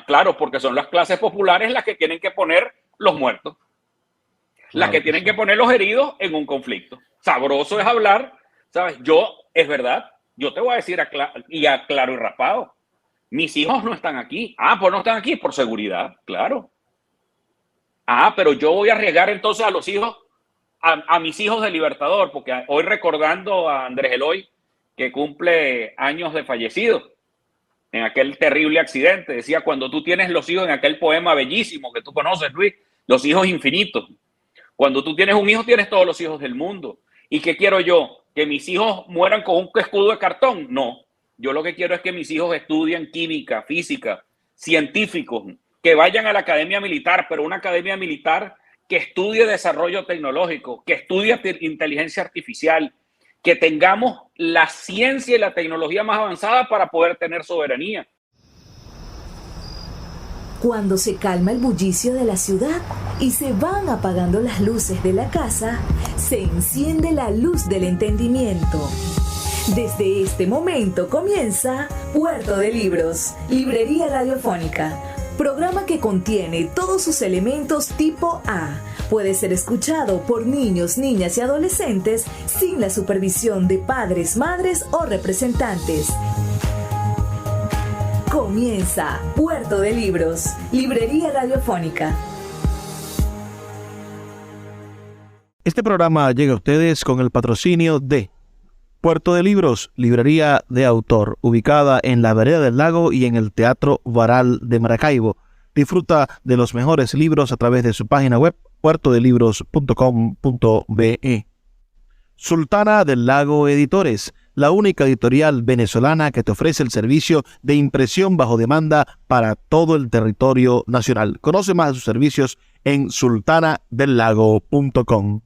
claro, porque son las clases populares las que tienen que poner los muertos, las Claro que que tienen sí. que poner los heridos en un conflicto. Sabroso es hablar, ¿sabes? Es verdad, yo te voy a decir a claro y raspado, mis hijos no están aquí. Ah, pues no están aquí por seguridad, claro. Ah, pero yo voy a arriesgar entonces a los hijos, a mis hijos de Libertador, porque hoy recordando a Andrés Eloy, que cumple años de fallecido en aquel terrible accidente, decía, cuando tú tienes los hijos, en aquel poema bellísimo que tú conoces, Luis, los hijos infinitos. Cuando tú tienes un hijo, tienes todos los hijos del mundo. ¿Y qué quiero yo? ¿Que mis hijos mueran con un escudo de cartón? No. Yo lo que quiero es que mis hijos estudien química, física, científicos, que vayan a la academia militar, pero una academia militar que estudie desarrollo tecnológico, que estudie inteligencia artificial, que tengamos la ciencia y la tecnología más avanzada para poder tener soberanía. Cuando se calma el bullicio de la ciudad y se van apagando las luces de la casa, se enciende la luz del entendimiento. Desde este momento comienza Puerto de Libros, Librería Radiofónica, programa que contiene todos sus elementos tipo A. Puede ser escuchado por niños, niñas y adolescentes sin la supervisión de padres, madres o representantes. Comienza Puerto de Libros, Librería Radiofónica. Este programa llega a ustedes con el patrocinio de Puerto de Libros, librería de autor, ubicada en la Vereda del Lago y en el Teatro Varal de Maracaibo. Disfruta de los mejores libros a través de su página web, puertodelibros.com.be. Sultana del Lago Editores, la única editorial venezolana que te ofrece el servicio de impresión bajo demanda para todo el territorio nacional. Conoce más de sus servicios en sultanadelago.com.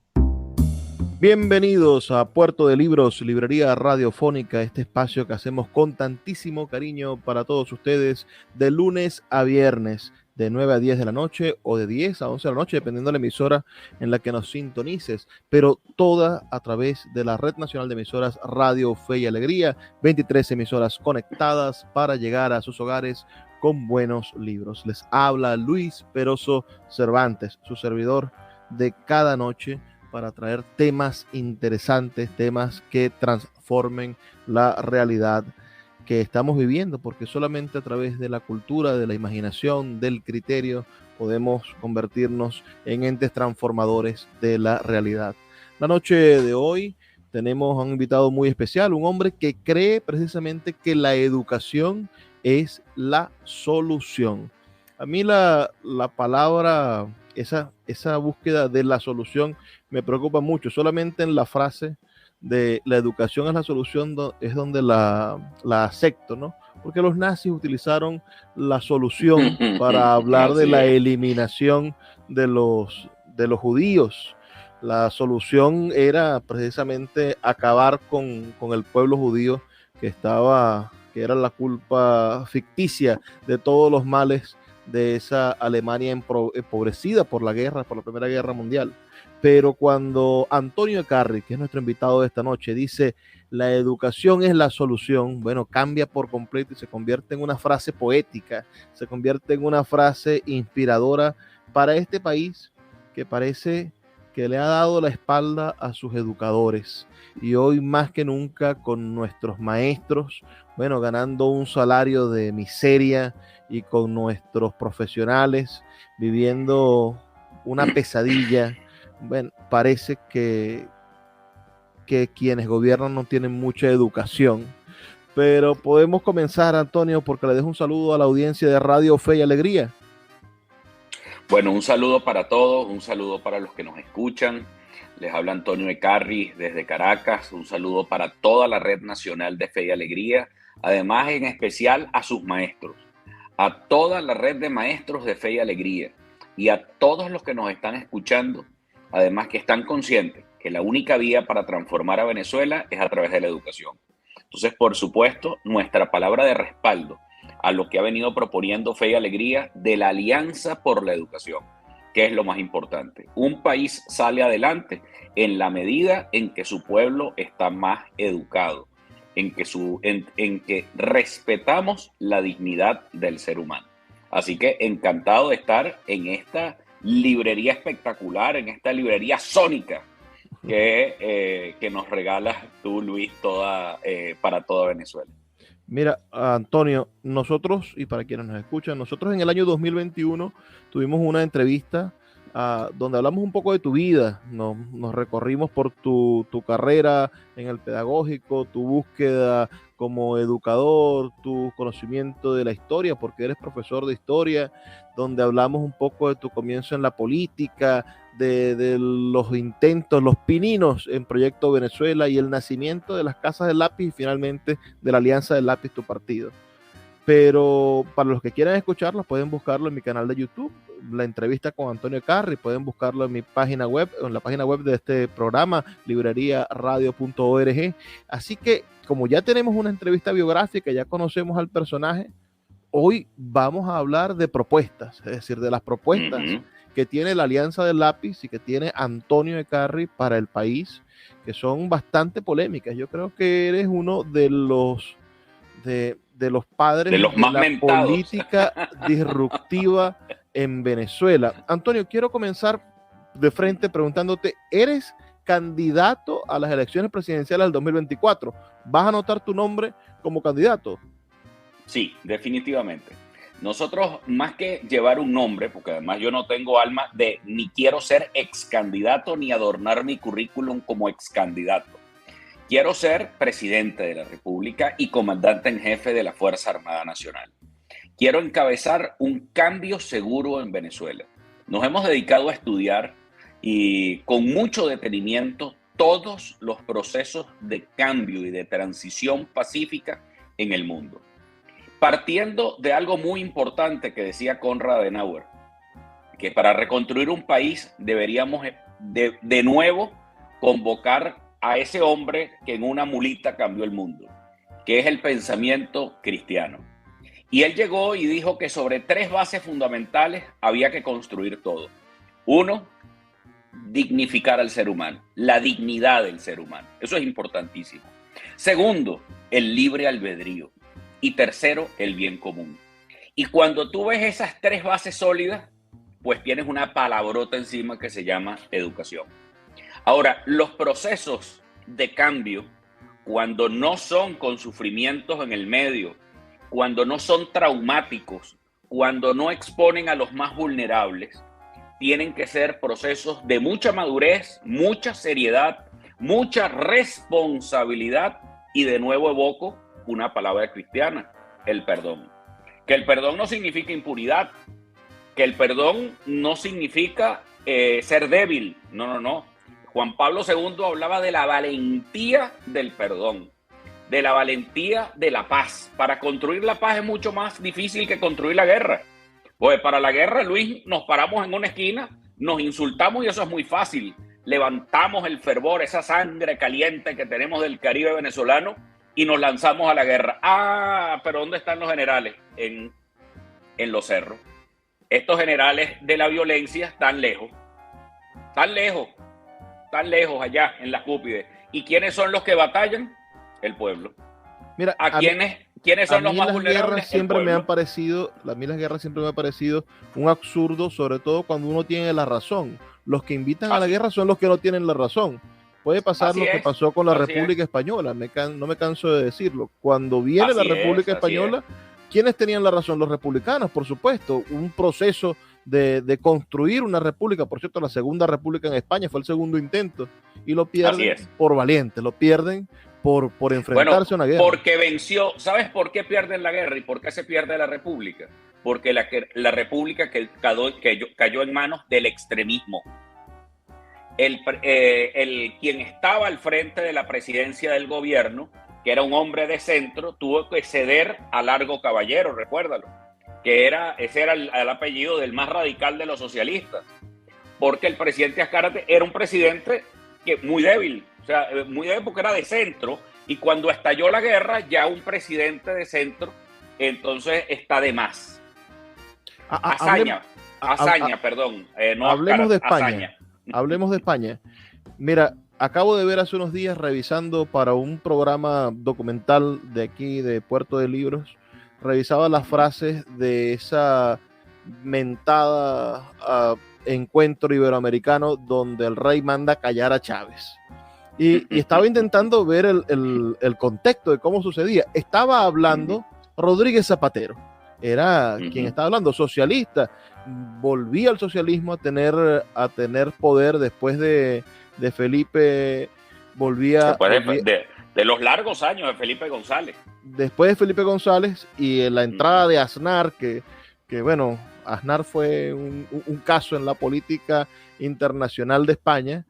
Bienvenidos a Puerto de Libros, Librería Radiofónica, este espacio que hacemos con tantísimo cariño para todos ustedes de lunes a viernes, de 9 a 10 de la noche o de 10 a 11 de la noche, dependiendo de la emisora en la que nos sintonices, pero toda a través de la Red Nacional de Emisoras Radio Fe y Alegría, 23 emisoras conectadas para llegar a sus hogares con buenos libros. Les habla Luis Peroso Cervantes, su servidor de cada noche, para traer temas interesantes, temas que transformen la realidad que estamos viviendo, porque solamente a través de la cultura, de la imaginación, del criterio, podemos convertirnos en entes transformadores de la realidad. La noche de hoy tenemos a un invitado muy especial, un hombre que cree precisamente que la educación es la solución. A mí la palabra, esa búsqueda de la solución me preocupa mucho. Solamente en la frase de la educación es la solución es donde la acepto, ¿no? Porque los nazis utilizaron la solución para hablar de la eliminación de los judíos. La solución era precisamente acabar con el pueblo judío que era la culpa ficticia de todos los males de esa Alemania empobrecida por la Primera Guerra Mundial. Pero cuando Antonio Ecarri, que es nuestro invitado de esta noche, dice la educación es la solución, bueno, cambia por completo y se convierte en una frase poética, se convierte en una frase inspiradora para este país que parece que le ha dado la espalda a sus educadores. Y hoy más que nunca con nuestros maestros, bueno, ganando un salario de miseria, y con nuestros profesionales viviendo una pesadilla. Bueno, parece que quienes gobiernan no tienen mucha educación. Pero podemos comenzar, Antonio, porque le dejo un saludo a la audiencia de Radio Fe y Alegría. Bueno, un saludo para todos, un saludo para los que nos escuchan. Les habla Antonio Ecarri desde Caracas. Un saludo para toda la Red Nacional de Fe y Alegría. Además, en especial a sus maestros, a toda la red de maestros de Fe y Alegría y a todos los que nos están escuchando, además que están conscientes que la única vía para transformar a Venezuela es a través de la educación. Entonces, por supuesto, nuestra palabra de respaldo a lo que ha venido proponiendo Fe y Alegría de la Alianza por la Educación, que es lo más importante. Un país sale adelante en la medida en que su pueblo está más educado, en que respetamos la dignidad del ser humano. Así que encantado de estar en esta librería espectacular, en esta librería sónica que nos regalas tú, Luis, para toda Venezuela. Mira, Antonio, nosotros, y para quienes nos escuchan, nosotros en el año 2021 tuvimos una entrevista donde hablamos un poco de tu vida, nos recorrimos por tu carrera en el pedagógico, tu búsqueda como educador, tu conocimiento de la historia, porque eres profesor de historia, donde hablamos un poco de tu comienzo en la política, de los intentos, los pininos en Proyecto Venezuela y el nacimiento de las Casas del Lápiz y finalmente de la Alianza del Lápiz, tu partido. Pero para los que quieran escucharlo, pueden buscarlo en mi canal de YouTube, la entrevista con Antonio Ecarri, pueden buscarlo en mi página web, en la página web de este programa, libreriaradio.org. Así que, como ya tenemos una entrevista biográfica, ya conocemos al personaje, hoy vamos a hablar de propuestas, es decir, de las propuestas que tiene la Alianza del Lápiz y que tiene Antonio Ecarri para el país, que son bastante polémicas. Yo creo que eres uno de los padres de los más la mentados. Política disruptiva en Venezuela. Antonio, quiero comenzar de frente preguntándote, ¿eres candidato a las elecciones presidenciales del 2024? ¿Vas a anotar tu nombre como candidato? Sí, definitivamente. Nosotros, más que llevar un nombre, porque además yo no tengo alma de ni quiero ser ex candidato ni adornar mi currículum como ex candidato. Quiero ser presidente de la República y comandante en jefe de la Fuerza Armada Nacional. Quiero encabezar un cambio seguro en Venezuela. Nos hemos dedicado a estudiar y con mucho detenimiento todos los procesos de cambio y de transición pacífica en el mundo. Partiendo de algo muy importante que decía Konrad Adenauer, que para reconstruir un país deberíamos de nuevo convocar a ese hombre que en una mulita cambió el mundo, que es el pensamiento cristiano. Y él llegó y dijo que sobre 3 bases fundamentales había que construir todo. 1, dignificar al ser humano, la dignidad del ser humano. Eso es importantísimo. 2, el libre albedrío. Y 3, el bien común. Y cuando tú ves esas 3 bases sólidas, pues tienes una palabrota encima que se llama educación. Ahora, los procesos de cambio, cuando no son con sufrimientos en el medio, cuando no son traumáticos, cuando no exponen a los más vulnerables, tienen que ser procesos de mucha madurez, mucha seriedad, mucha responsabilidad y de nuevo evoco una palabra cristiana, el perdón. Que el perdón no significa impunidad, que el perdón no significa ser débil, no. Juan Pablo II hablaba de la valentía del perdón, de la valentía de la paz. Para construir la paz es mucho más difícil que construir la guerra. Pues para la guerra, Luis, nos paramos en una esquina, nos insultamos y eso es muy fácil. Levantamos el fervor, esa sangre caliente que tenemos del Caribe venezolano y nos lanzamos a la guerra. Pero ¿dónde están los generales? En los cerros. Estos generales de la violencia están lejos allá en las cúpides. ¿Y quiénes son los que batallan? El pueblo. Mira, ¿Quiénes son los más vulnerables? A mí las guerras siempre me han parecido un absurdo, sobre todo cuando uno tiene la razón. Los que invitan a la guerra son los que no tienen la razón. Puede pasar lo que pasó con la República Española, no me canso de decirlo. Cuando viene la República Española, ¿quiénes tenían la razón? Los republicanos, por supuesto. Un proceso de construir una república, por cierto, la Segunda República en España fue el segundo intento, y lo pierden por valientes, lo pierden por enfrentarse a una guerra. Porque venció. ¿Sabes por qué pierden la guerra y por qué se pierde la república? Porque la república cayó en manos del extremismo. Quien estaba al frente de la presidencia del gobierno, que era un hombre de centro, tuvo que ceder a Largo Caballero, recuérdalo, ese era el apellido del más radical de los socialistas, porque el presidente Azcárate era un presidente muy débil, porque era de centro, y cuando estalló la guerra, ya un presidente de centro, entonces está de más. Hablemos de España. Hablemos de España. Mira, acabo de ver hace unos días, revisando para un programa documental de aquí de Puerto de Libros, revisaba las frases de esa mentada encuentro iberoamericano donde el rey manda callar a Chávez. Y estaba intentando ver el contexto de cómo sucedía. Estaba hablando Rodríguez Zapatero, era quien estaba hablando, socialista. Volvía al socialismo a tener poder después de Felipe, de los largos años de Felipe González. Después de Felipe González y en la entrada de Aznar, que bueno, Aznar fue un caso en la política internacional de España.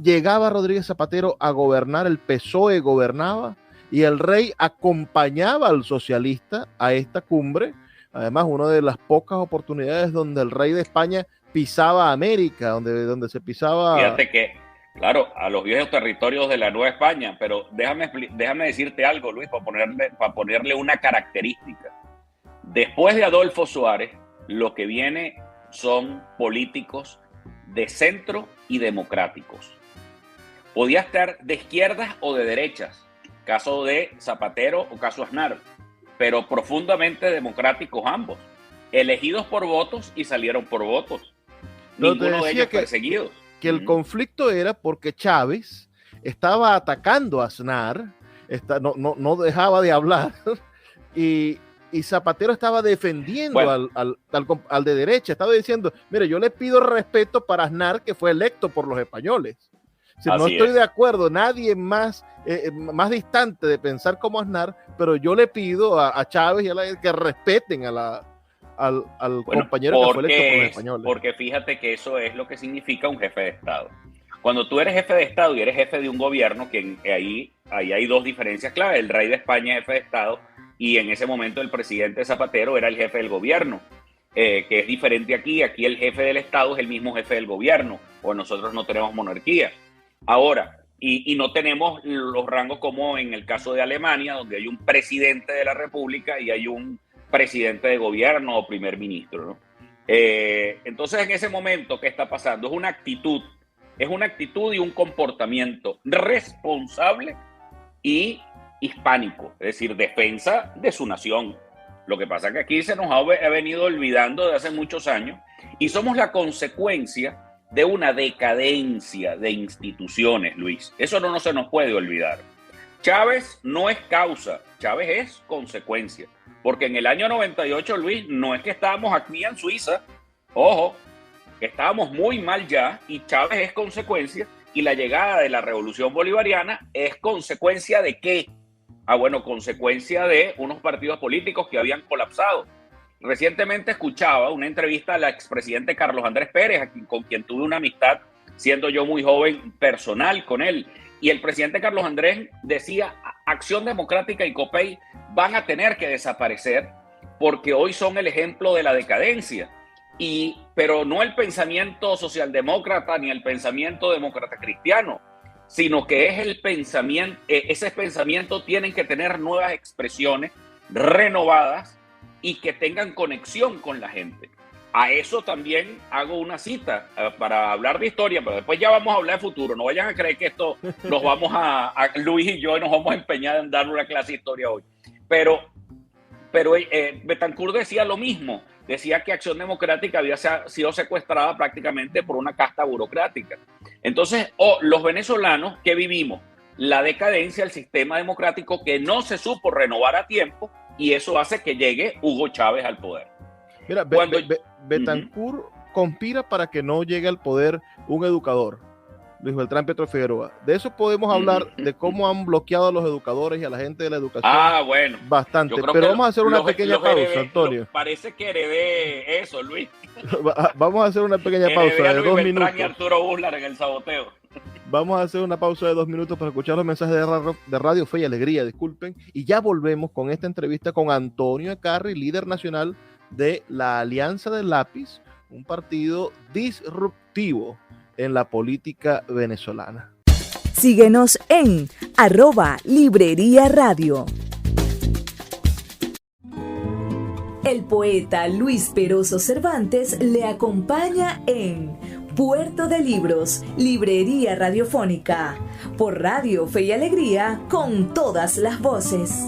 Llegaba Rodríguez Zapatero a gobernar, el PSOE gobernaba y el rey acompañaba al socialista a esta cumbre. Además, una de las pocas oportunidades donde el rey de España pisaba América, donde se pisaba... Fíjate que, claro, a los viejos territorios de la Nueva España, pero déjame decirte algo, Luis, para ponerle una característica. Después de Adolfo Suárez, lo que viene son políticos de centro y democráticos. Podía estar de izquierdas o de derechas, caso de Zapatero o caso Aznar, pero profundamente democráticos ambos, elegidos por votos y salieron por votos. Ninguno de ellos perseguidos. Que el conflicto era porque Chávez estaba atacando a Aznar, no dejaba de hablar, y Zapatero estaba defendiendo al de derecha, estaba diciendo, mire, yo le pido respeto para Aznar, que fue electo por los españoles. No estoy de acuerdo, nadie más distante de pensar como Aznar, pero yo le pido a Chávez y que respeten al compañero que fue electo por los españoles. Porque fíjate que eso es lo que significa un jefe de Estado. Cuando tú eres jefe de Estado y eres jefe de un gobierno, que ahí hay dos diferencias claves. El rey de España es jefe de Estado y en ese momento el presidente Zapatero era el jefe del gobierno, que es diferente aquí. Aquí el jefe del Estado es el mismo jefe del gobierno, o nosotros no tenemos monarquía. Ahora, y no tenemos los rangos como en el caso de Alemania, donde hay un presidente de la República y hay un presidente de gobierno o primer ministro, ¿no? Entonces, en ese momento, ¿qué está pasando? Es una actitud y un comportamiento responsable y hispánico, es decir, defensa de su nación. Lo que pasa es que aquí se nos ha venido olvidando de hace muchos años y somos la consecuencia de una decadencia de instituciones, Luis. Eso no se nos puede olvidar. Chávez no es causa, Chávez es consecuencia. Porque en el año 98, Luis, no es que estábamos aquí en Suiza, ojo, estábamos muy mal ya y Chávez es consecuencia y la llegada de la Revolución Bolivariana es consecuencia ¿de qué? Bueno, consecuencia de unos partidos políticos que habían colapsado. Recientemente escuchaba una entrevista al expresidente Carlos Andrés Pérez, con quien tuve una amistad, siendo yo muy joven, personal con él. Y el presidente Carlos Andrés decía, Acción Democrática y COPEI van a tener que desaparecer porque hoy son el ejemplo de la decadencia. Pero no el pensamiento socialdemócrata ni el pensamiento demócrata cristiano, sino que es el pensamiento, ese pensamiento tienen que tener nuevas expresiones renovadas y que tengan conexión con la gente. A eso también hago una cita para hablar de historia, pero después ya vamos a hablar de futuro. No vayan a creer que esto nos vamos Luis y yo nos vamos a empeñar en dar una clase de historia hoy. Pero Betancourt decía lo mismo. Decía que Acción Democrática había sido secuestrada prácticamente por una casta burocrática. Entonces, los venezolanos que vivimos la decadencia del sistema democrático que no se supo renovar a tiempo, y eso hace que llegue Hugo Chávez al poder. Mira, Betancourt conspira para que no llegue al poder un educador, Luis Beltrán Pietro Figueroa. De eso podemos hablar, de cómo han bloqueado a los educadores y a la gente de la educación. Bueno. Bastante. Pero vamos a hacer una pequeña pausa, Antonio. Parece que heredé eso, Luis. Vamos a hacer una pequeña pausa de 2 minutos. Y Arturo Buslar en el saboteo. Vamos a hacer una pausa de 2 minutos para escuchar los mensajes de Radio Fe y Alegría, disculpen. Y ya volvemos con esta entrevista con Antonio Ecarri, líder nacional de la Alianza del Lápiz, un partido disruptivo en la política venezolana. Síguenos en @Librería Radio. El poeta Luis Peroso Cervantes le acompaña en Puerto de Libros, Librería Radiofónica, por Radio Fe y Alegría, con todas las voces.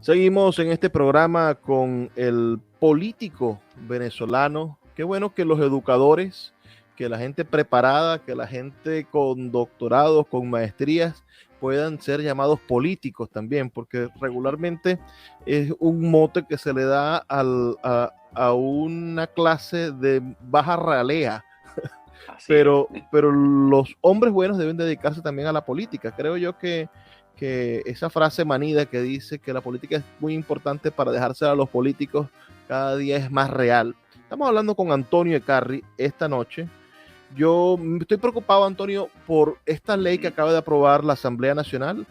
Seguimos en este programa con el político venezolano. Qué bueno que los educadores, que la gente preparada, que la gente con doctorados, con maestrías, puedan ser llamados políticos también, porque regularmente es un mote que se le da a una clase de baja ralea. Pero los hombres buenos deben dedicarse también a la política. Creo yo que esa frase manida que dice que la política es muy importante para dejarse a los políticos cada día es más real. Estamos hablando con Antonio Ecarri esta noche. Yo estoy preocupado, Antonio, por esta ley que acaba de aprobar la Asamblea Nacional,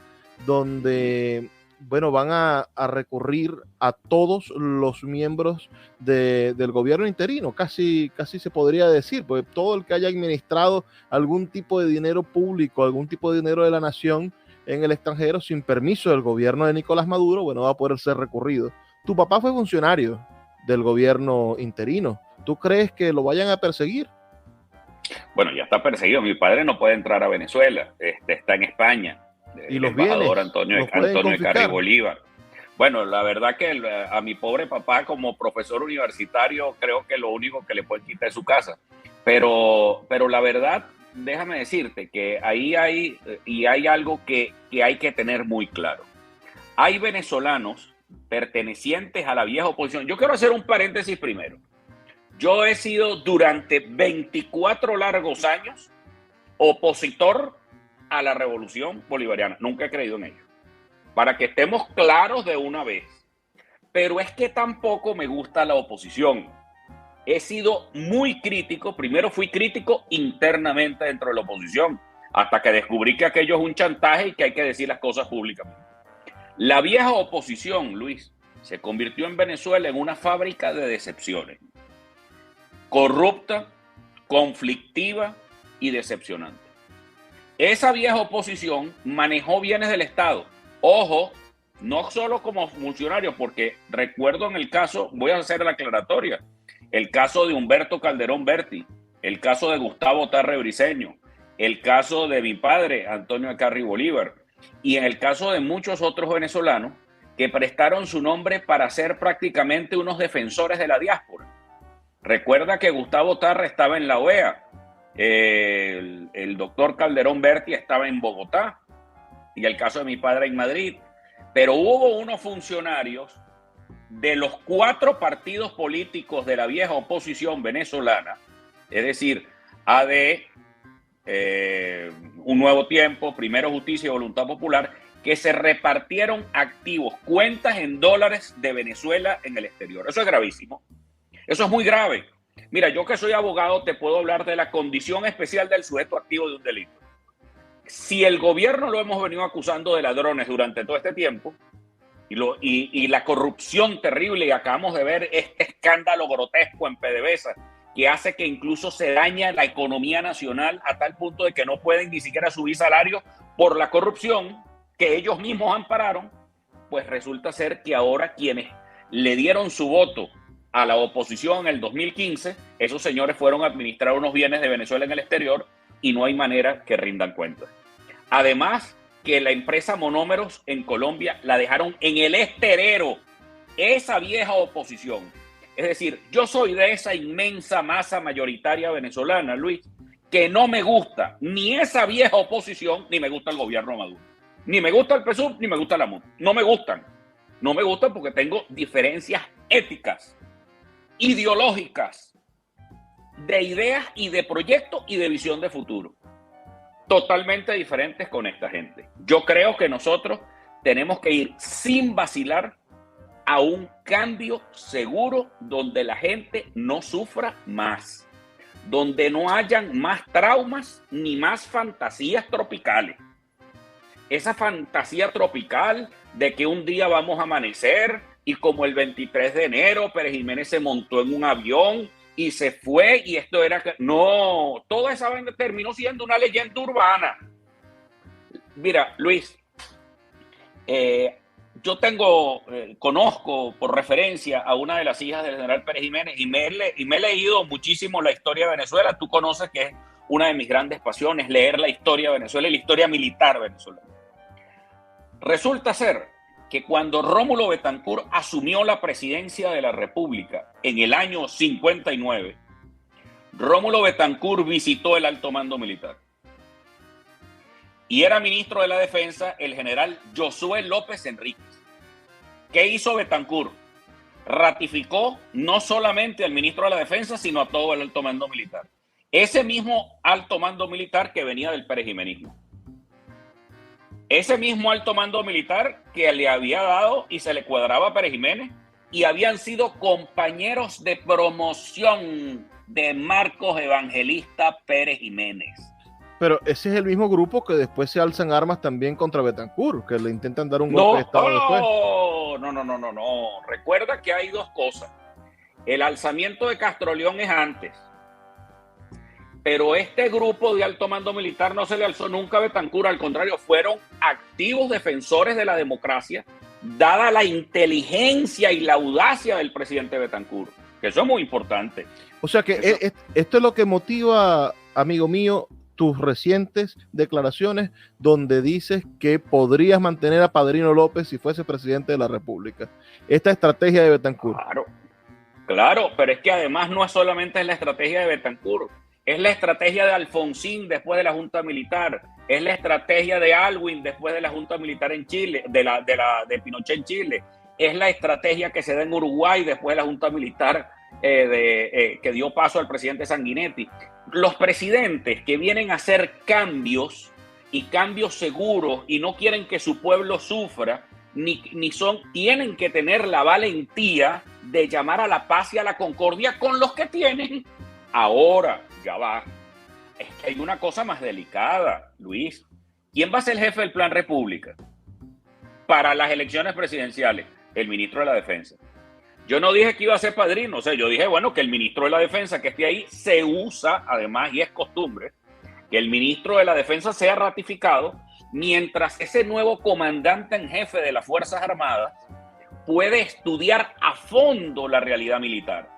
donde, bueno, van a recurrir a todos los miembros del gobierno interino, casi se podría decir, porque todo el que haya administrado algún tipo de dinero público, algún tipo de dinero de la nación en el extranjero sin permiso del gobierno de Nicolás Maduro, bueno, va a poder ser recurrido. Tu papá fue funcionario del gobierno interino. ¿Tú crees que lo vayan a perseguir? Bueno, ya está perseguido. Mi padre no puede entrar a Venezuela, está en España. ¿Y el los embajador bienes? Antonio Ecarri Bolívar. Bueno, la verdad que a mi pobre papá como profesor universitario creo que lo único que le pueden quitar es su casa. Pero la verdad, déjame decirte que ahí hay algo que hay que tener muy claro. Hay venezolanos pertenecientes a la vieja oposición. Yo quiero hacer un paréntesis primero. Yo he sido durante 24 largos años opositor a la revolución bolivariana. Nunca he creído en ello. Para que estemos claros de una vez. Pero es que tampoco me gusta la oposición. He sido muy crítico. Primero fui crítico internamente dentro de la oposición, hasta que descubrí que aquello es un chantaje y que hay que decir las cosas públicamente. La vieja oposición, Luis, se convirtió en Venezuela en una fábrica de decepciones. Corrupta, conflictiva y decepcionante. Esa vieja oposición manejó bienes del Estado. Ojo, no solo como funcionario, porque recuerdo en el caso, voy a hacer la aclaratoria, el caso de Humberto Calderón Berti, el caso de Gustavo Tarre Briceño, el caso de mi padre, Antonio Ecarri Bolívar, y en el caso de muchos otros venezolanos que prestaron su nombre para ser prácticamente unos defensores de la diáspora. Recuerda que Gustavo Tarre estaba en la OEA, el doctor Calderón Berti estaba en Bogotá, y el caso de mi padre en Madrid. Pero hubo unos funcionarios de los 4 partidos políticos de la vieja oposición venezolana, es decir, AD, Un Nuevo Tiempo, Primero Justicia y Voluntad Popular, que se repartieron activos, cuentas en dólares de Venezuela en el exterior. Eso es gravísimo. Eso es muy grave. Mira, yo que soy abogado te puedo hablar de la condición especial del sujeto activo de un delito. Si el gobierno lo hemos venido acusando de ladrones durante todo este tiempo y la corrupción terrible, y acabamos de ver este escándalo grotesco en PDVSA que hace que incluso se daña la economía nacional a tal punto de que no pueden ni siquiera subir salarios por la corrupción que ellos mismos ampararon, pues resulta ser que ahora quienes le dieron su voto a la oposición en el 2015, esos señores fueron a administrar unos bienes de Venezuela en el exterior y no hay manera que rindan cuentas. Además, que la empresa Monómeros en Colombia la dejaron en el esterero, esa vieja oposición. Es decir, yo soy de esa inmensa masa mayoritaria venezolana, Luis, que no me gusta ni esa vieja oposición, ni me gusta el gobierno de Maduro. Ni me gusta el PSUV, ni me gusta la MUD. No me gustan. No me gustan porque tengo diferencias éticas, ideológicas, de ideas y de proyectos y de visión de futuro. Totalmente diferentes con esta gente. Yo creo que nosotros tenemos que ir sin vacilar a un cambio seguro donde la gente no sufra más, donde no hayan más traumas ni más fantasías tropicales. Esa fantasía tropical de que un día vamos a amanecer y como el 23 de enero Pérez Jiménez se montó en un avión y se fue y esto era... No, toda esa vaina terminó siendo una leyenda urbana. Mira, Luis, yo conozco por referencia a una de las hijas del general Pérez Jiménez y me he leído muchísimo la historia de Venezuela. Tú conoces que es una de mis grandes pasiones, leer la historia de Venezuela y la historia militar venezolana. Resulta ser que cuando Rómulo Betancourt asumió la presidencia de la República en el año 59, Rómulo Betancourt visitó el alto mando militar. Y era ministro de la Defensa el general Josué López Enríquez. ¿Qué hizo Betancourt? Ratificó no solamente al ministro de la Defensa, sino a todo el alto mando militar. Ese mismo alto mando militar que venía del perejimenismo. Ese mismo alto mando militar que le había dado y se le cuadraba a Pérez Jiménez y habían sido compañeros de promoción de Marcos Evangelista Pérez Jiménez. Pero ese es el mismo grupo que después se alzan armas también contra Betancourt, que le intentan dar un golpe de Estado después. No. Recuerda que hay dos cosas. El alzamiento de Castroleón es antes. Pero este grupo de alto mando militar no se le alzó nunca a Betancourt, al contrario, fueron activos defensores de la democracia, dada la inteligencia y la audacia del presidente Betancourt, que eso es muy importante. O sea que esto es lo que motiva, amigo mío, tus recientes declaraciones donde dices que podrías mantener a Padrino López si fuese presidente de la República. Esta estrategia de Betancourt. Claro, pero es que además no es solamente la estrategia de Betancourt. Es la estrategia de Alfonsín después de la Junta Militar. Es la estrategia de Aylwin después de la Junta Militar en Chile, de Pinochet en Chile. Es la estrategia que se da en Uruguay después de la Junta Militar que dio paso al presidente Sanguinetti. Los presidentes que vienen a hacer cambios y cambios seguros y no quieren que su pueblo sufra, tienen que tener la valentía de llamar a la paz y a la concordia con los que tienen. Ahora, ya va. Es que hay una cosa más delicada, Luis. ¿Quién va a ser el jefe del Plan República para las elecciones presidenciales? El ministro de la Defensa. Yo no dije que iba a ser Padrino, o sea, yo dije, bueno, que el ministro de la Defensa que esté ahí se usa, además, y es costumbre, que el ministro de la Defensa sea ratificado mientras ese nuevo comandante en jefe de las Fuerzas Armadas puede estudiar a fondo la realidad militar.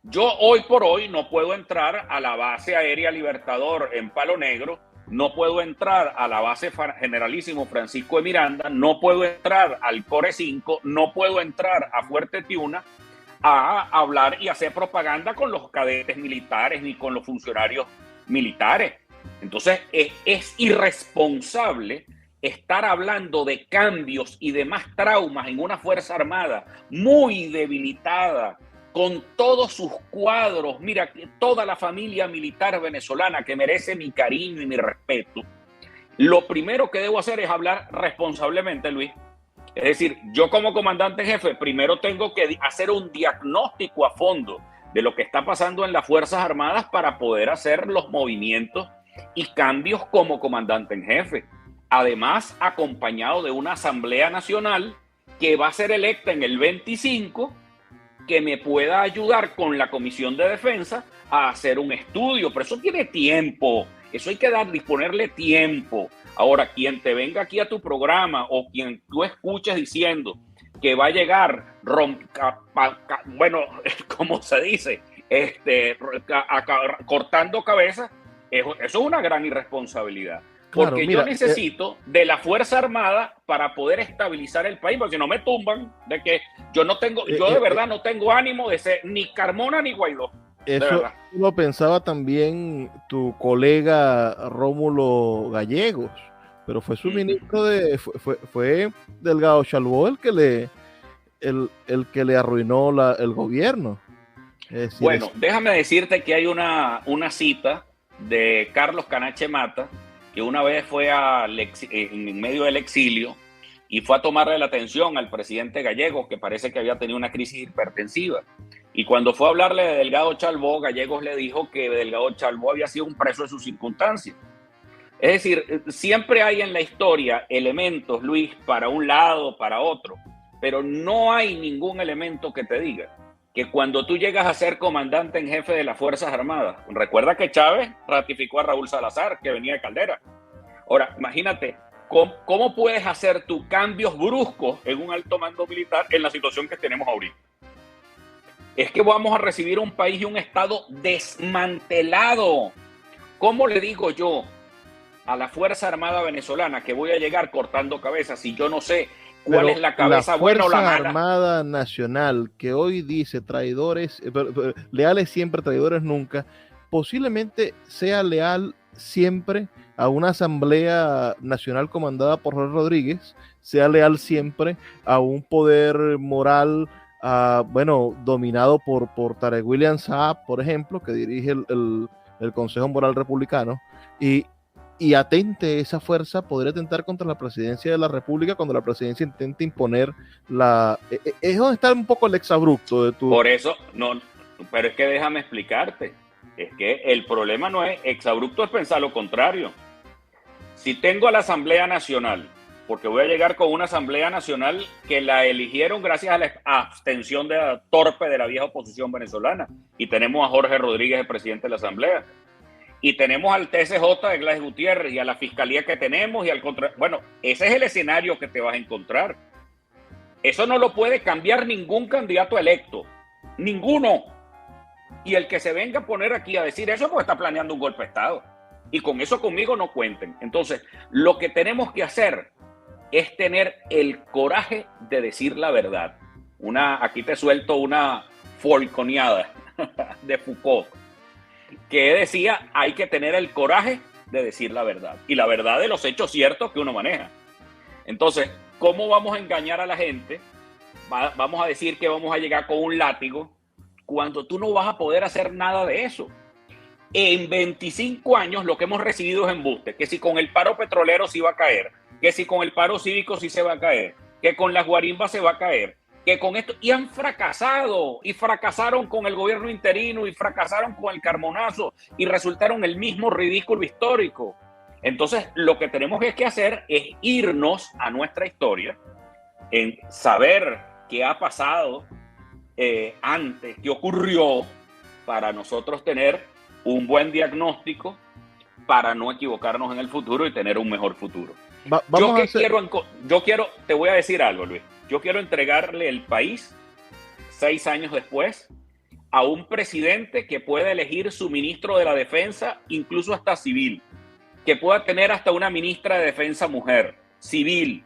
Yo hoy por hoy no puedo entrar a la base aérea Libertador en Palo Negro, no puedo entrar a la base Generalísimo Francisco de Miranda, no puedo entrar al Core 5, no puedo entrar a Fuerte Tiuna a hablar y hacer propaganda con los cadetes militares ni con los funcionarios militares. Entonces es irresponsable estar hablando de cambios y de más traumas en una Fuerza Armada muy debilitada, con todos sus cuadros, mira, toda la familia militar venezolana que merece mi cariño y mi respeto. Lo primero que debo hacer es hablar responsablemente, Luis. Es decir, yo como comandante en jefe, primero tengo que hacer un diagnóstico a fondo de lo que está pasando en las Fuerzas Armadas para poder hacer los movimientos y cambios como comandante en jefe. Además, acompañado de una Asamblea Nacional que va a ser electa en el 25, que me pueda ayudar con la Comisión de Defensa a hacer un estudio, pero eso tiene tiempo, eso hay que disponerle tiempo. Ahora, quien te venga aquí a tu programa o quien tú escuches diciendo que va a llegar, bueno, como se dice, cortando cabezas, eso es una gran irresponsabilidad. Porque claro, mira, yo necesito de la Fuerza Armada para poder estabilizar el país, porque si no me tumban, de que yo no tengo, yo de verdad no tengo ánimo de ser ni Carmona ni Guaidó. Eso lo pensaba también tu colega Rómulo Gallegos, pero fue su ministro fue Delgado Chalbó el que le arruinó el gobierno. Es decir, bueno, déjame decirte que hay una cita de Carlos Canache Mata, que una vez fue en medio del exilio y fue a tomarle la atención al presidente Gallegos, que parece que había tenido una crisis hipertensiva. Y cuando fue a hablarle de Delgado Chalbó, Gallegos le dijo que Delgado Chalbó había sido un preso de sus circunstancias. Es decir, siempre hay en la historia elementos, Luis, para un lado, para otro, pero no hay ningún elemento que te diga que cuando tú llegas a ser comandante en jefe de las Fuerzas Armadas, recuerda que Chávez ratificó a Raúl Salazar, que venía de Caldera. Ahora, imagínate, ¿cómo puedes hacer tus cambios bruscos en un alto mando militar en la situación que tenemos ahorita? Es que vamos a recibir un país y un Estado desmantelado. ¿Cómo le digo yo a la Fuerza Armada venezolana que voy a llegar cortando cabezas si yo no sé cuál es la cabeza buena o la Fuerza mala. Armada Nacional, que hoy dice traidores, leales siempre, traidores nunca, posiblemente sea leal siempre a una Asamblea Nacional comandada por Jorge Rodríguez, sea leal siempre a un poder moral, dominado por Tarek William Saab, por ejemplo, que dirige el Consejo Moral Republicano, y atente esa fuerza, podría atentar contra la presidencia de la República cuando la presidencia intente imponer es donde está un poco el exabrupto de tu... Por eso, no, pero es que déjame explicarte. Es que el problema no es exabrupto, es pensar lo contrario. Si tengo a la Asamblea Nacional, porque voy a llegar con una Asamblea Nacional que la eligieron gracias a la abstención torpe de la vieja oposición venezolana, y tenemos a Jorge Rodríguez, el presidente de la Asamblea, y tenemos al TSJ de Gladys Gutiérrez y a la fiscalía que tenemos y al contra... Bueno, ese es el escenario que te vas a encontrar. Eso no lo puede cambiar ningún candidato electo, ninguno. Y el que se venga a poner aquí a decir eso, pues está planeando un golpe de Estado. Y con eso conmigo no cuenten. Entonces, lo que tenemos que hacer es tener el coraje de decir la verdad. Aquí te suelto una folconeada de Foucault, que decía, hay que tener el coraje de decir la verdad. Y la verdad de los hechos ciertos que uno maneja. Entonces, ¿cómo vamos a engañar a la gente? Vamos a decir que vamos a llegar con un látigo cuando tú no vas a poder hacer nada de eso. En 25 años lo que hemos recibido es embuste, que si con el paro petrolero sí va a caer, que si con el paro cívico sí se va a caer, que con las guarimbas se va a caer, que con esto, y han fracasado, y fracasaron con el gobierno interino, y fracasaron con el Carmonazo, y resultaron el mismo ridículo histórico. Entonces, lo que tenemos que hacer es irnos a nuestra historia, en saber qué ha pasado antes, qué ocurrió, para nosotros tener un buen diagnóstico, para no equivocarnos en el futuro y tener un mejor futuro. Te voy a decir algo, Luis. Yo quiero entregarle el país 6 años después a un presidente que pueda elegir su ministro de la defensa, incluso hasta civil, que pueda tener hasta una ministra de defensa mujer, civil.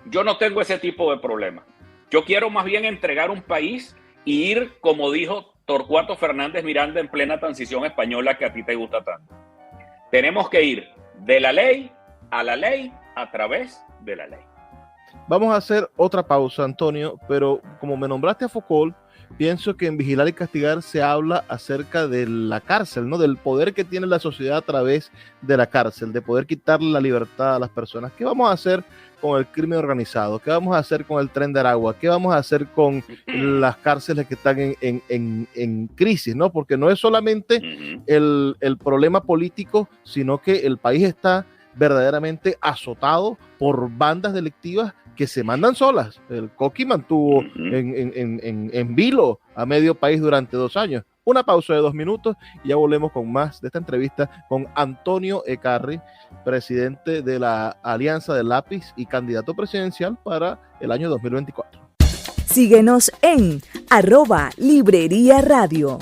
Yo no tengo ese tipo de problema. Yo quiero más bien entregar un país y ir, como dijo Torcuato Fernández Miranda en plena transición española que a ti te gusta tanto. Tenemos que ir de la ley a través de la ley. Vamos a hacer otra pausa, Antonio, pero como me nombraste a Foucault, pienso que en Vigilar y Castigar se habla acerca de la cárcel, ¿no? Del poder que tiene la sociedad a través de la cárcel, de poder quitarle la libertad a las personas. ¿Qué vamos a hacer con el crimen organizado? ¿Qué vamos a hacer con el Tren de Aragua? ¿Qué vamos a hacer con las cárceles que están en crisis, ¿no? Porque no es solamente el problema político, sino que el país está verdaderamente azotado por bandas delictivas que se mandan solas. El Coqui mantuvo en vilo a medio país durante 2 años. Una pausa de 2 minutos y ya volvemos con más de esta entrevista con Antonio Ekarri, presidente de la Alianza del Lápiz y candidato presidencial para el año 2024. Síguenos en @Librería Radio.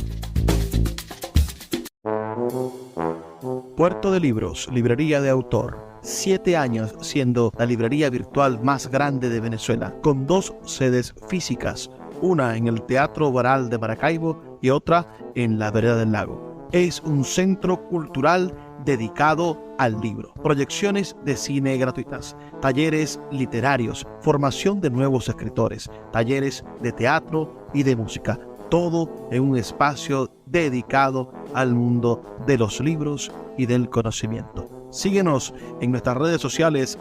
Puerto de Libros, librería de autor. 7 años siendo la librería virtual más grande de Venezuela, con 2 sedes físicas, una en el Teatro Baral de Maracaibo y otra en la Vereda del Lago. Es un centro cultural dedicado al libro, proyecciones de cine gratuitas, talleres literarios, formación de nuevos escritores, talleres de teatro y de música, todo en un espacio dedicado al mundo de los libros y del conocimiento. Síguenos en nuestras redes sociales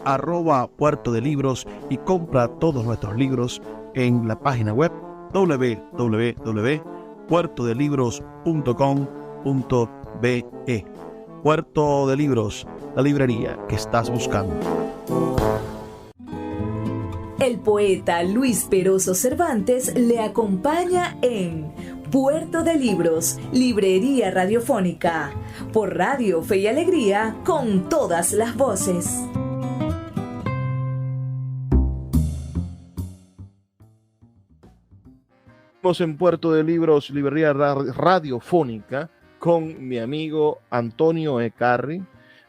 @Puerto de Libros y compra todos nuestros libros en la página web www.puertodelibros.com.be. Puerto de Libros, la librería que estás buscando. El poeta Luis Peroso Cervantes le acompaña en Puerto de Libros, librería radiofónica, por Radio Fe y Alegría, con todas las voces. Estamos en Puerto de Libros, librería radiofónica, con mi amigo Antonio Ekarri,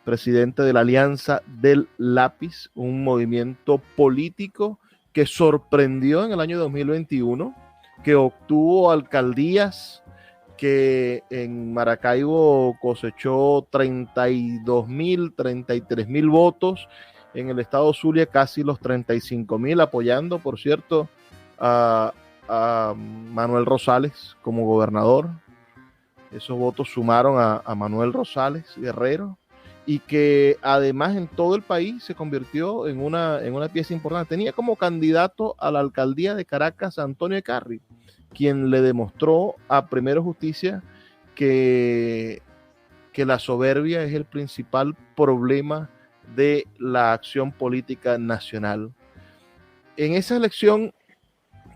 presidente de la Alianza del Lápiz, un movimiento político que sorprendió en el año 2021, que obtuvo alcaldías, que en Maracaibo cosechó 32.000, 33.000 votos, en el estado Zulia casi los 35.000, apoyando, por cierto, a Manuel Rosales como gobernador. Esos votos sumaron a Manuel Rosales Guerrero, y que además en todo el país se convirtió en una pieza importante. Tenía como candidato a la alcaldía de Caracas a Antonio Ecarri, quien le demostró a Primero Justicia que la soberbia es el principal problema de la acción política nacional. En esa elección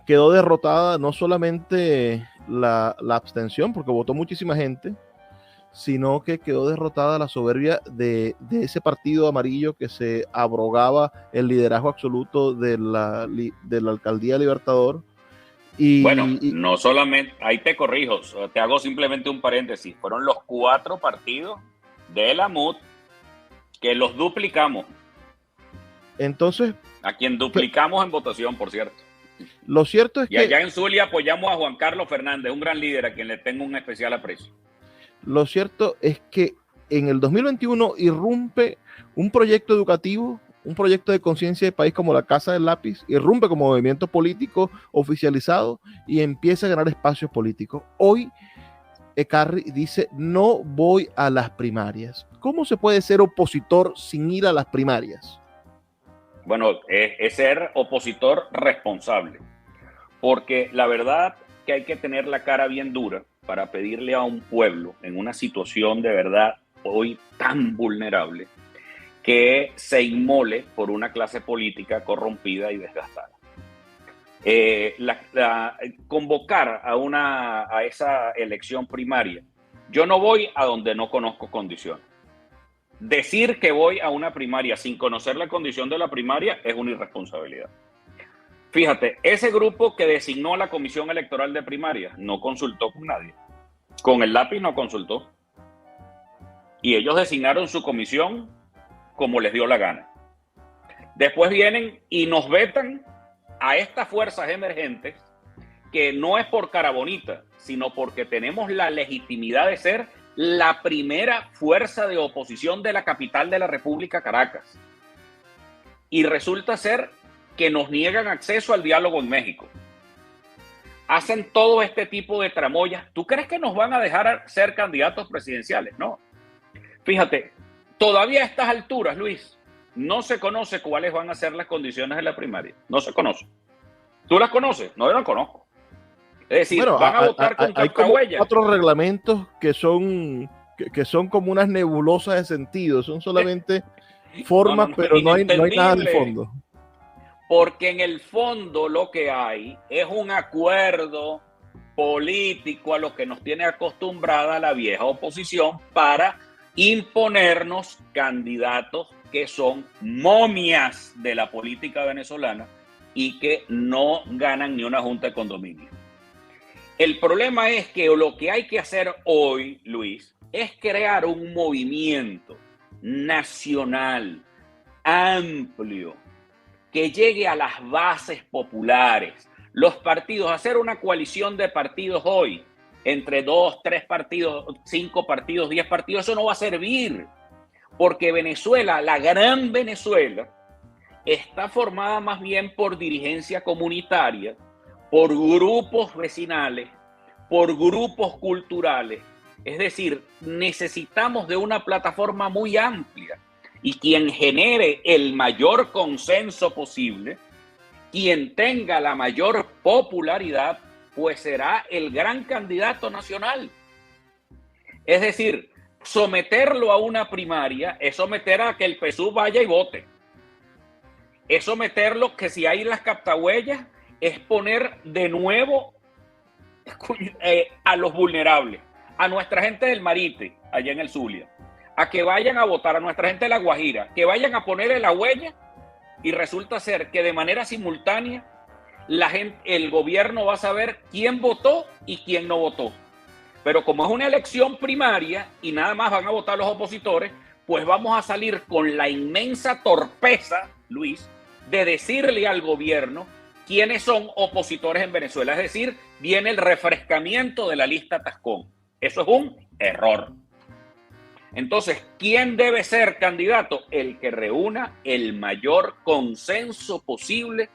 quedó derrotada no solamente la abstención, porque votó muchísima gente, sino que quedó derrotada la soberbia de ese partido amarillo que se abrogaba el liderazgo absoluto de la alcaldía Libertador. No solamente, ahí te corrijo, te hago simplemente un paréntesis, fueron los 4 partidos de la MUD que los duplicamos. Entonces, a quien duplicamos en votación, por cierto. Lo cierto es que allá en Zulia apoyamos a Juan Carlos Fernández, un gran líder a quien le tengo un especial aprecio. Lo cierto es que en el 2021 irrumpe un proyecto educativo, un proyecto de conciencia de país como la Casa del Lápiz, irrumpe como movimiento político oficializado y empieza a ganar espacios políticos. Hoy Ecarri dice: no voy a las primarias. ¿Cómo se puede ser opositor sin ir a las primarias? Bueno, es ser opositor responsable, porque la verdad que hay que tener la cara bien dura para pedirle a un pueblo en una situación de verdad hoy tan vulnerable que se inmole por una clase política corrompida y desgastada. Convocar a esa elección primaria, yo no voy a donde no conozco condiciones. Decir que voy a una primaria sin conocer la condición de la primaria es una irresponsabilidad. Fíjate, ese grupo que designó a la Comisión Electoral de Primaria no consultó con nadie. Con el lápiz no consultó. Y ellos designaron su comisión como les dio la gana. Después vienen y nos vetan a estas fuerzas emergentes, que no es por cara bonita, sino porque tenemos la legitimidad de ser la primera fuerza de oposición de la capital de la República, Caracas. Y resulta ser que nos niegan acceso al diálogo en México. Hacen todo este tipo de tramoyas. ¿Tú crees que nos van a dejar ser candidatos presidenciales? No. Fíjate, todavía a estas alturas, Luis, no se conoce cuáles van a ser las condiciones de la primaria. No se conoce. ¿Tú las conoces? No, yo no conozco. Es decir, bueno, van a votar con captahuellas. Hay 4 reglamentos que son como unas nebulosas de sentido. Son solamente formas, pero no hay nada de fondo. Porque en el fondo lo que hay es un acuerdo político a lo que nos tiene acostumbrada la vieja oposición para imponernos candidatos que son momias de la política venezolana y que no ganan ni una junta de condominio. El problema es que lo que hay que hacer hoy, Luis, es crear un movimiento nacional, amplio, que llegue a las bases populares. Los partidos, hacer una coalición de partidos hoy, entre 2, 3 partidos, 5 partidos, 10 partidos, eso no va a servir. Porque Venezuela, la gran Venezuela, está formada más bien por dirigencia comunitaria, por grupos vecinales, por grupos culturales. Es decir, necesitamos de una plataforma muy amplia y quien genere el mayor consenso posible, quien tenga la mayor popularidad, pues será el gran candidato nacional. Es decir, someterlo a una primaria es someter a que el PSUV vaya y vote. Es someterlo que si hay las captahuellas, es poner de nuevo a los vulnerables, a nuestra gente del Marite, allá en el Zulia, a que vayan a votar, a nuestra gente de La Guajira, que vayan a ponerle la huella, y resulta ser que de manera simultánea el gobierno va a saber quién votó y quién no votó. Pero como es una elección primaria y nada más van a votar los opositores, pues vamos a salir con la inmensa torpeza, Luis, de decirle al gobierno quiénes son opositores en Venezuela. Es decir, viene el refrescamiento de la lista Tascón. Eso es un error. Entonces, ¿quién debe ser candidato? El que reúna el mayor consenso posible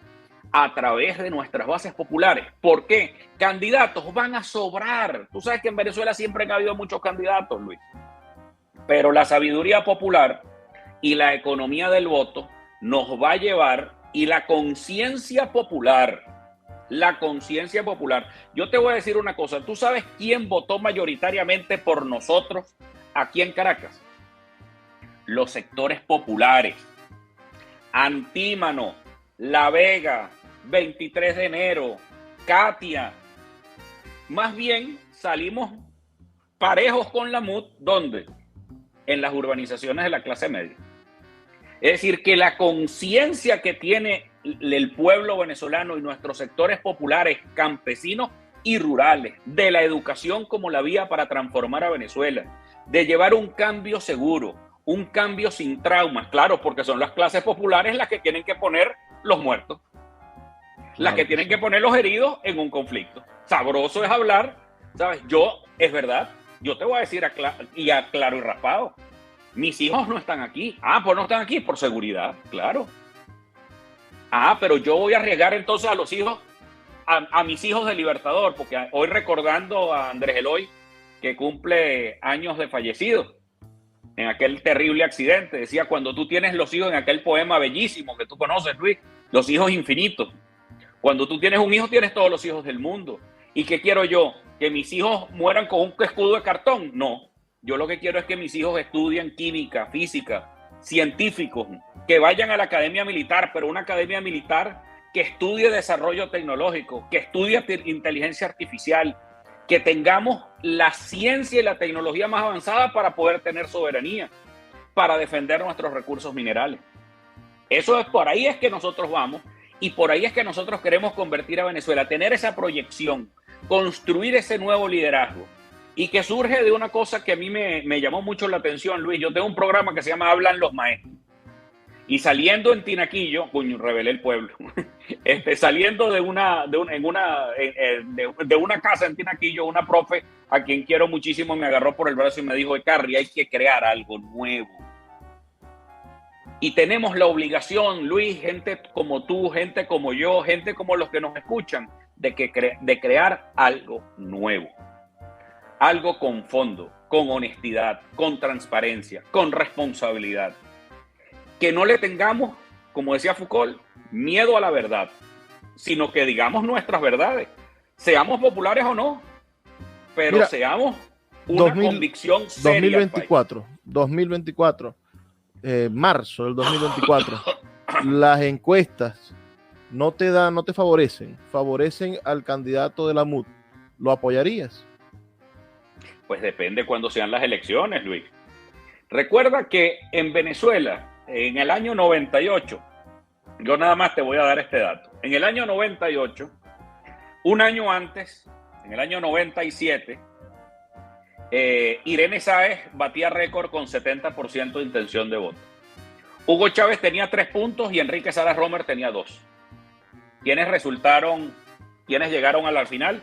a través de nuestras bases populares. ¿Por qué? Candidatos van a sobrar. Tú sabes que en Venezuela siempre han habido muchos candidatos, Luis. Pero la sabiduría popular y la economía del voto nos va a llevar, y la conciencia popular. Yo te voy a decir una cosa. ¿Tú sabes quién votó mayoritariamente por nosotros aquí en Caracas? Los sectores populares. Antímano, La Vega, 23 de enero, Katia. Más bien salimos parejos con la MUD. ¿Dónde? En las urbanizaciones de la clase media. Es decir, que la conciencia que tiene el pueblo venezolano y nuestros sectores populares, campesinos y rurales, de la educación como la vía para transformar a Venezuela, de llevar un cambio seguro, un cambio sin traumas, claro, porque son las clases populares las que tienen que poner los muertos, las que tienen que poner los heridos en un conflicto. Sabroso es hablar, ¿sabes? Es verdad, yo te voy a decir a claro y raspado. Mis hijos no están aquí. Pues no están aquí por seguridad, claro. Pero yo voy a arriesgar entonces a los hijos, a mis hijos de Libertador, porque hoy recordando a Andrés Eloy, que cumple años de fallecido en aquel terrible accidente, decía, cuando tú tienes los hijos, en aquel poema bellísimo que tú conoces, Luis, los hijos infinitos. Cuando tú tienes un hijo, tienes todos los hijos del mundo. ¿Y qué quiero yo? ¿Que mis hijos mueran con un escudo de cartón? No. Yo lo que quiero es que mis hijos estudien química, física, científicos, que vayan a la academia militar, pero una academia militar que estudie desarrollo tecnológico, que estudie inteligencia artificial, que tengamos la ciencia y la tecnología más avanzada para poder tener soberanía, para defender nuestros recursos minerales. Por ahí es que nosotros vamos y por ahí es que nosotros queremos convertir a Venezuela, tener esa proyección, construir ese nuevo liderazgo. Y que surge de una cosa que a mí me llamó mucho la atención, Luis. Yo tengo un programa que se llama Hablan los Maestros. Y saliendo en Tinaquillo, revelé el pueblo, saliendo de una casa en Tinaquillo, una profe a quien quiero muchísimo me agarró por el brazo y me dijo, Carri, hay que crear algo nuevo. Y tenemos la obligación, Luis, gente como tú, gente como yo, gente como los que nos escuchan, de crear algo nuevo. Algo con fondo, con honestidad, con transparencia, con responsabilidad. Que no le tengamos, como decía Foucault, miedo a la verdad, sino que digamos nuestras verdades. Seamos populares o no, pero seamos una convicción seria. 2024, marzo del 2024, las encuestas no te favorecen al candidato de la MUD. ¿Lo apoyarías? Pues depende cuándo sean las elecciones, Luis. Recuerda que en Venezuela, en el año 98, yo nada más te voy a dar este dato. En el año 98, un año antes, en el año 97, Irene Sáez batía récord con 70% de intención de voto. Hugo Chávez tenía 3 puntos y Enrique Salas Romer tenía 2. ¿Quiénes llegaron a la final?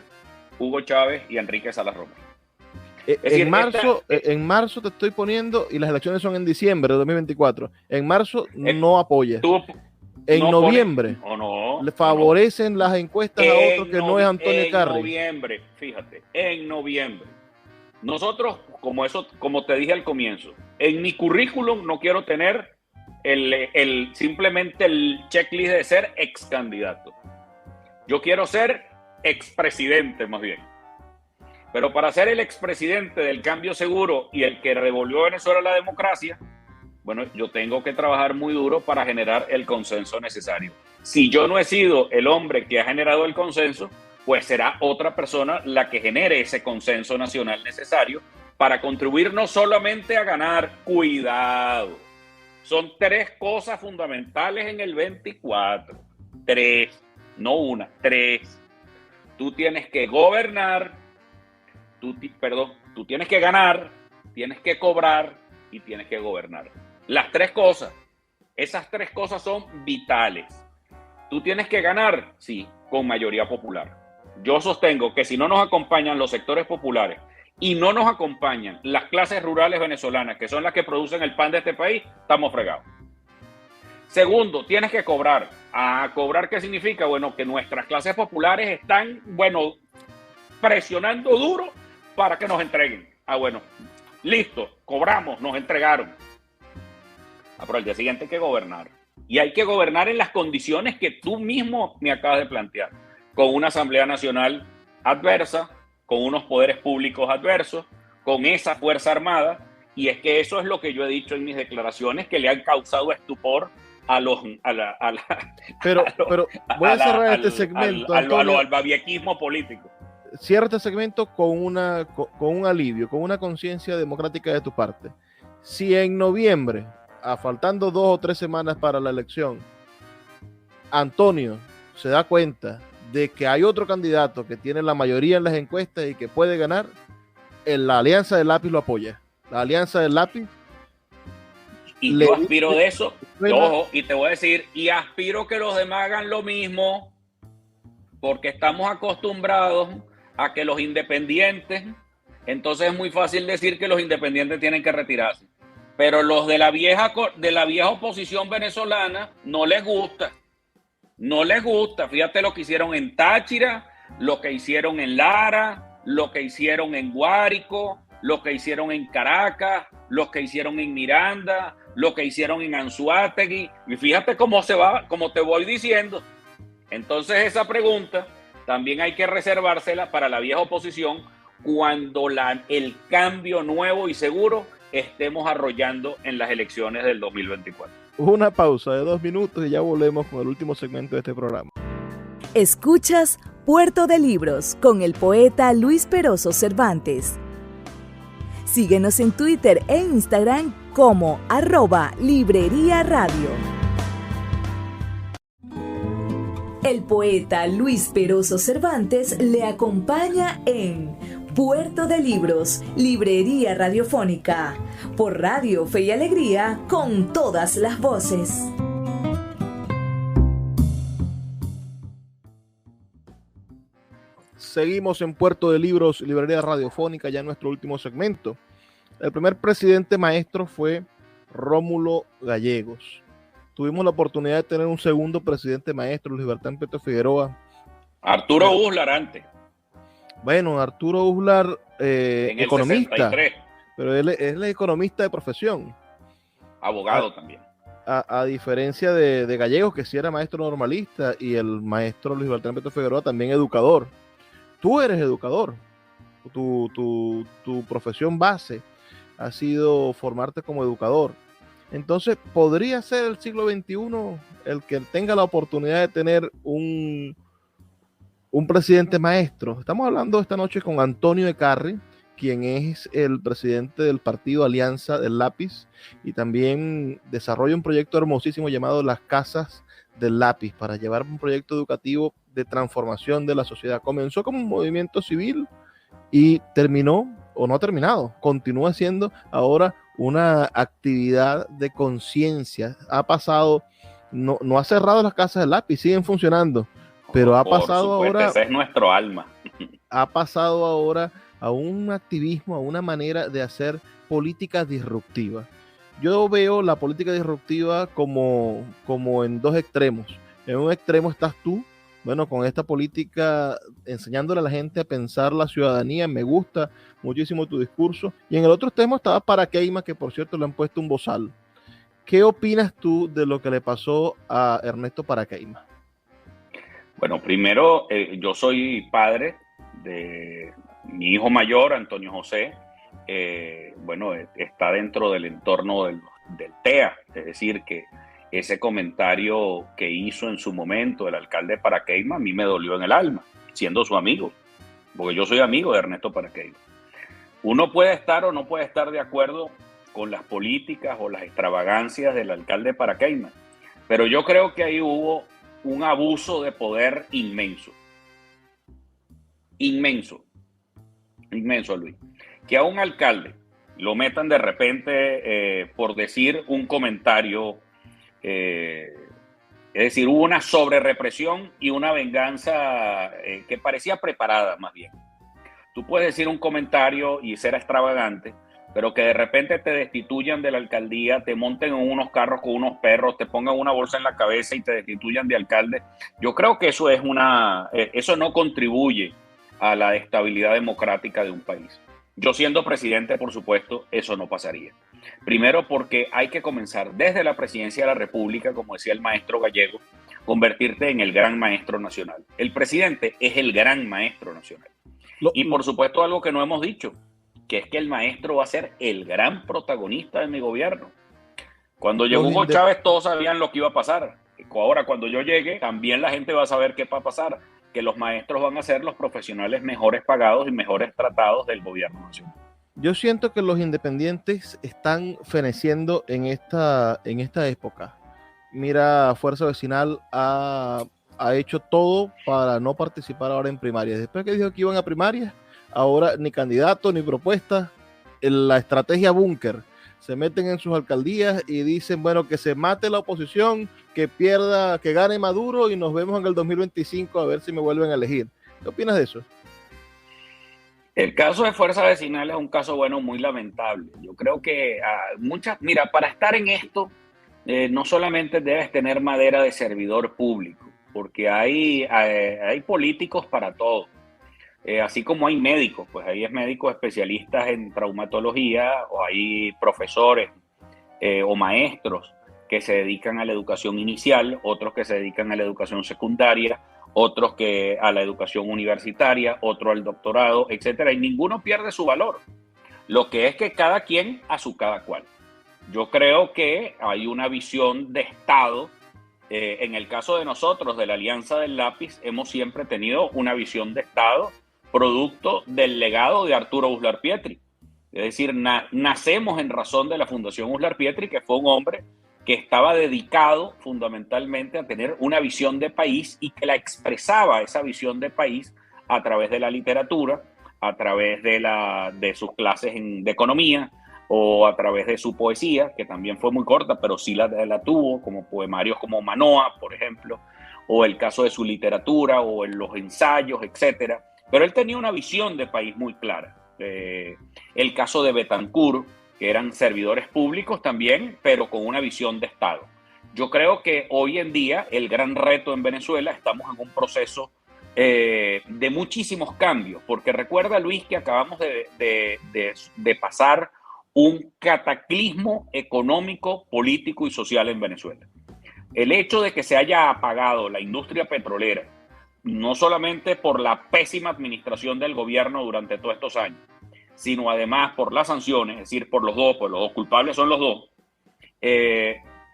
Hugo Chávez y Enrique Salas Romer. En marzo te estoy poniendo, y las elecciones son en diciembre de 2024. En marzo no apoyas. En noviembre le favorecen las encuestas a otro que no es Antonio Carri. En noviembre, fíjate, en noviembre. Nosotros, como te dije al comienzo, en mi currículum no quiero tener simplemente el checklist de ser ex candidato. Yo quiero ser expresidente más bien. Pero para ser el expresidente del cambio seguro y el que revolvió Venezuela a la democracia, bueno, yo tengo que trabajar muy duro para generar el consenso necesario. Si yo no he sido el hombre que ha generado el consenso, pues será otra persona la que genere ese consenso nacional necesario para contribuir no solamente a ganar, cuidado. Son 3 cosas fundamentales en el 24. 3, no una, 3. Tú tienes que gobernar. Tú tienes que ganar, tienes que cobrar y tienes que gobernar. Las 3 cosas, esas 3 cosas son vitales. tú tienes que ganar, sí, con mayoría popular. Yo sostengo que si no nos acompañan los sectores populares y no nos acompañan las clases rurales venezolanas, que son las que producen el pan de este país, estamos fregados. Segundo, tienes que cobrar. ¿A cobrar qué significa? Bueno, que nuestras clases populares están, bueno, presionando duro para que nos entreguen. Bueno, listo, cobramos, nos entregaron. Pero al día siguiente hay que gobernar. Y hay que gobernar en las condiciones que tú mismo me acabas de plantear. Con una Asamblea Nacional adversa, con unos poderes públicos adversos, con esa Fuerza Armada. Y es que eso es lo que yo he dicho en mis declaraciones, que le han causado estupor a los pero voy a cerrar este segmento al babiequismo político. Cierra este segmento con un alivio, con una conciencia democrática de tu parte. Si en noviembre, faltando 2 o 3 semanas para la elección, Antonio se da cuenta de que hay otro candidato que tiene la mayoría en las encuestas y que puede ganar, la Alianza del Lápiz lo apoya. La Alianza del Lápiz. Y yo aspiro de eso, ojo, y te voy a decir, y aspiro que los demás hagan lo mismo, porque estamos acostumbrados a que los independientes, entonces es muy fácil decir que los independientes tienen que retirarse, pero los de la vieja oposición venezolana no les gusta, fíjate lo que hicieron en Táchira, lo que hicieron en Lara, lo que hicieron en Guárico, lo que hicieron en Caracas, lo que hicieron en Miranda, lo que hicieron en Anzoátegui, y fíjate cómo se va, como te voy diciendo. Entonces esa pregunta también hay que reservársela para la vieja oposición cuando el cambio nuevo y seguro estemos arrollando en las elecciones del 2024. Una pausa de 2 minutos y ya volvemos con el último segmento de este programa. Escuchas Puerto de Libros con el poeta Luis Peroso Cervantes. Síguenos en Twitter e Instagram como @Librería Radio. El poeta Luis Peroso Cervantes le acompaña en Puerto de Libros, Librería Radiofónica, por Radio Fe y Alegría, con todas las voces. Seguimos en Puerto de Libros, Librería Radiofónica, ya en nuestro último segmento. El primer presidente maestro fue Rómulo Gallegos. Tuvimos la oportunidad de tener un segundo presidente maestro, Luis Bertrán Prieto Figueroa. Arturo Uslar antes. Bueno, Arturo Uslar, en economista, 63. pero él es economista de profesión. Abogado también. A diferencia de Gallegos, que sí era maestro normalista, y el maestro Luis Bertrán Prieto Figueroa también educador. Tú eres educador. Tu profesión base ha sido formarte como educador. Entonces, ¿podría ser el siglo XXI el que tenga la oportunidad de tener un presidente maestro? Estamos hablando esta noche con Antonio Ecarri, quien es el presidente del partido Alianza del Lápiz y también desarrolla un proyecto hermosísimo llamado Las Casas del Lápiz para llevar un proyecto educativo de transformación de la sociedad. Comenzó como un movimiento civil y terminó, o no ha terminado, continúa siendo ahora una actividad de conciencia. Ha pasado, no ha cerrado las casas del lápiz, siguen funcionando, pero ha pasado ahora, ese es nuestro alma. Ha pasado ahora a un activismo, a una manera de hacer política disruptiva. Yo veo la política disruptiva como en 2 extremos. En un extremo estás tú, bueno, con esta política enseñándole a la gente a pensar la ciudadanía. Me gusta muchísimo tu discurso. Y en el otro extremo estaba Paraqueima, que por cierto le han puesto un bozal. ¿Qué opinas tú de lo que le pasó a Ernesto Paraqueima? Bueno, primero, yo soy padre de mi hijo mayor, Antonio José. Bueno, está dentro del entorno del TEA, es decir, que ese comentario que hizo en su momento el alcalde de Paraqueima a mí me dolió en el alma, siendo su amigo, porque yo soy amigo de Ernesto Paraqueima. Uno puede estar o no puede estar de acuerdo con las políticas o las extravagancias del alcalde de Paraqueima, pero yo creo que ahí hubo un abuso de poder inmenso, Luis. Que a un alcalde lo metan de repente por decir un comentario Es decir, hubo una sobrerepresión y una venganza que parecía preparada más bien. Tú puedes decir un comentario y ser extravagante, pero que de repente te destituyan de la alcaldía, te monten en unos carros con unos perros, te pongan una bolsa en la cabeza y te destituyan de alcalde. Yo creo que eso eso no contribuye a la estabilidad democrática de un país. Yo siendo presidente, por supuesto, eso no pasaría. Primero porque hay que comenzar desde la presidencia de la República, como decía el maestro Gallego, convertirte en el gran maestro nacional. El presidente es el gran maestro nacional. Y por supuesto algo que no hemos dicho, que es que el maestro va a ser el gran protagonista de mi gobierno. Cuando llegó Hugo Chávez todos sabían lo que iba a pasar. Ahora cuando yo llegue también la gente va a saber qué va a pasar, que los maestros van a ser los profesionales mejores pagados y mejores tratados del gobierno nacional. Yo siento que los independientes están feneciendo en esta época. Mira, Fuerza Vecinal ha hecho todo para no participar ahora en primarias. Después que dijo que iban a primarias, ahora ni candidato ni propuesta. La estrategia búnker. Se meten en sus alcaldías y dicen, bueno, que se mate la oposición, que pierda, que gane Maduro y nos vemos en el 2025 a ver si me vuelven a elegir. ¿Qué opinas de eso? El caso de Fuerza Vecinal es un caso, bueno, muy lamentable. Yo creo que mira, para estar en esto, no solamente debes tener madera de servidor público, porque hay políticos para todo. Así como hay médicos, pues hay médicos especialistas en traumatología, o hay profesores o maestros que se dedican a la educación inicial, otros que se dedican a la educación secundaria, otros que a la educación universitaria, otro al doctorado, etcétera, y ninguno pierde su valor. Lo que es que cada quien a su cada cual. Yo creo que hay una visión de Estado. En el caso de nosotros, de la Alianza del Lápiz, hemos siempre tenido una visión de Estado producto del legado de Arturo Uslar Pietri. Es decir, nacemos en razón de la Fundación Uslar Pietri, que fue un hombre que estaba dedicado fundamentalmente a tener una visión de país y que la expresaba, esa visión de país, a través de la literatura, a través de sus clases de economía o a través de su poesía, que también fue muy corta, pero sí la tuvo, como poemarios como Manoa, por ejemplo, o el caso de su literatura o en los ensayos, etcétera. Pero él tenía una visión de país muy clara. El caso de Betancourt, que eran servidores públicos también, pero con una visión de Estado. Yo creo que hoy en día el gran reto en Venezuela, estamos en un proceso de muchísimos cambios, porque recuerda, Luis, que acabamos de pasar un cataclismo económico, político y social en Venezuela. El hecho de que se haya apagado la industria petrolera, no solamente por la pésima administración del gobierno durante todos estos años, sino además por las sanciones, es decir, por los dos culpables son los dos,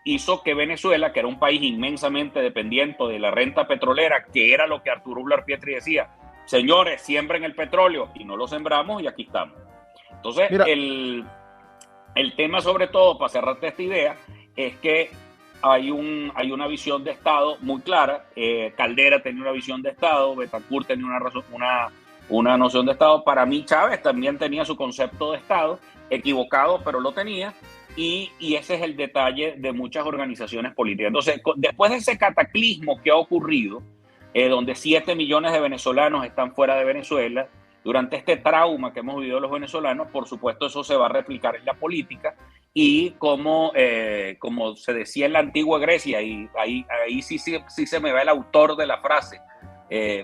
hizo que Venezuela, que era un país inmensamente dependiente de la renta petrolera, que era lo que Arturo Uslar Pietri decía, señores, siembren el petróleo, y no lo sembramos y aquí estamos. Entonces, el tema sobre todo, para cerrarte esta idea, es que hay una visión de Estado muy clara. Caldera tenía una visión de Estado, Betancourt tenía una noción de Estado. Para mí Chávez también tenía su concepto de Estado, equivocado, pero lo tenía, y ese es el detalle de muchas organizaciones políticas. Entonces, después de ese cataclismo que ha ocurrido, donde 7 millones de venezolanos están fuera de Venezuela, durante este trauma que hemos vivido los venezolanos, por supuesto eso se va a replicar en la política, y como se decía en la antigua Grecia, y ahí sí se me va el autor de la frase,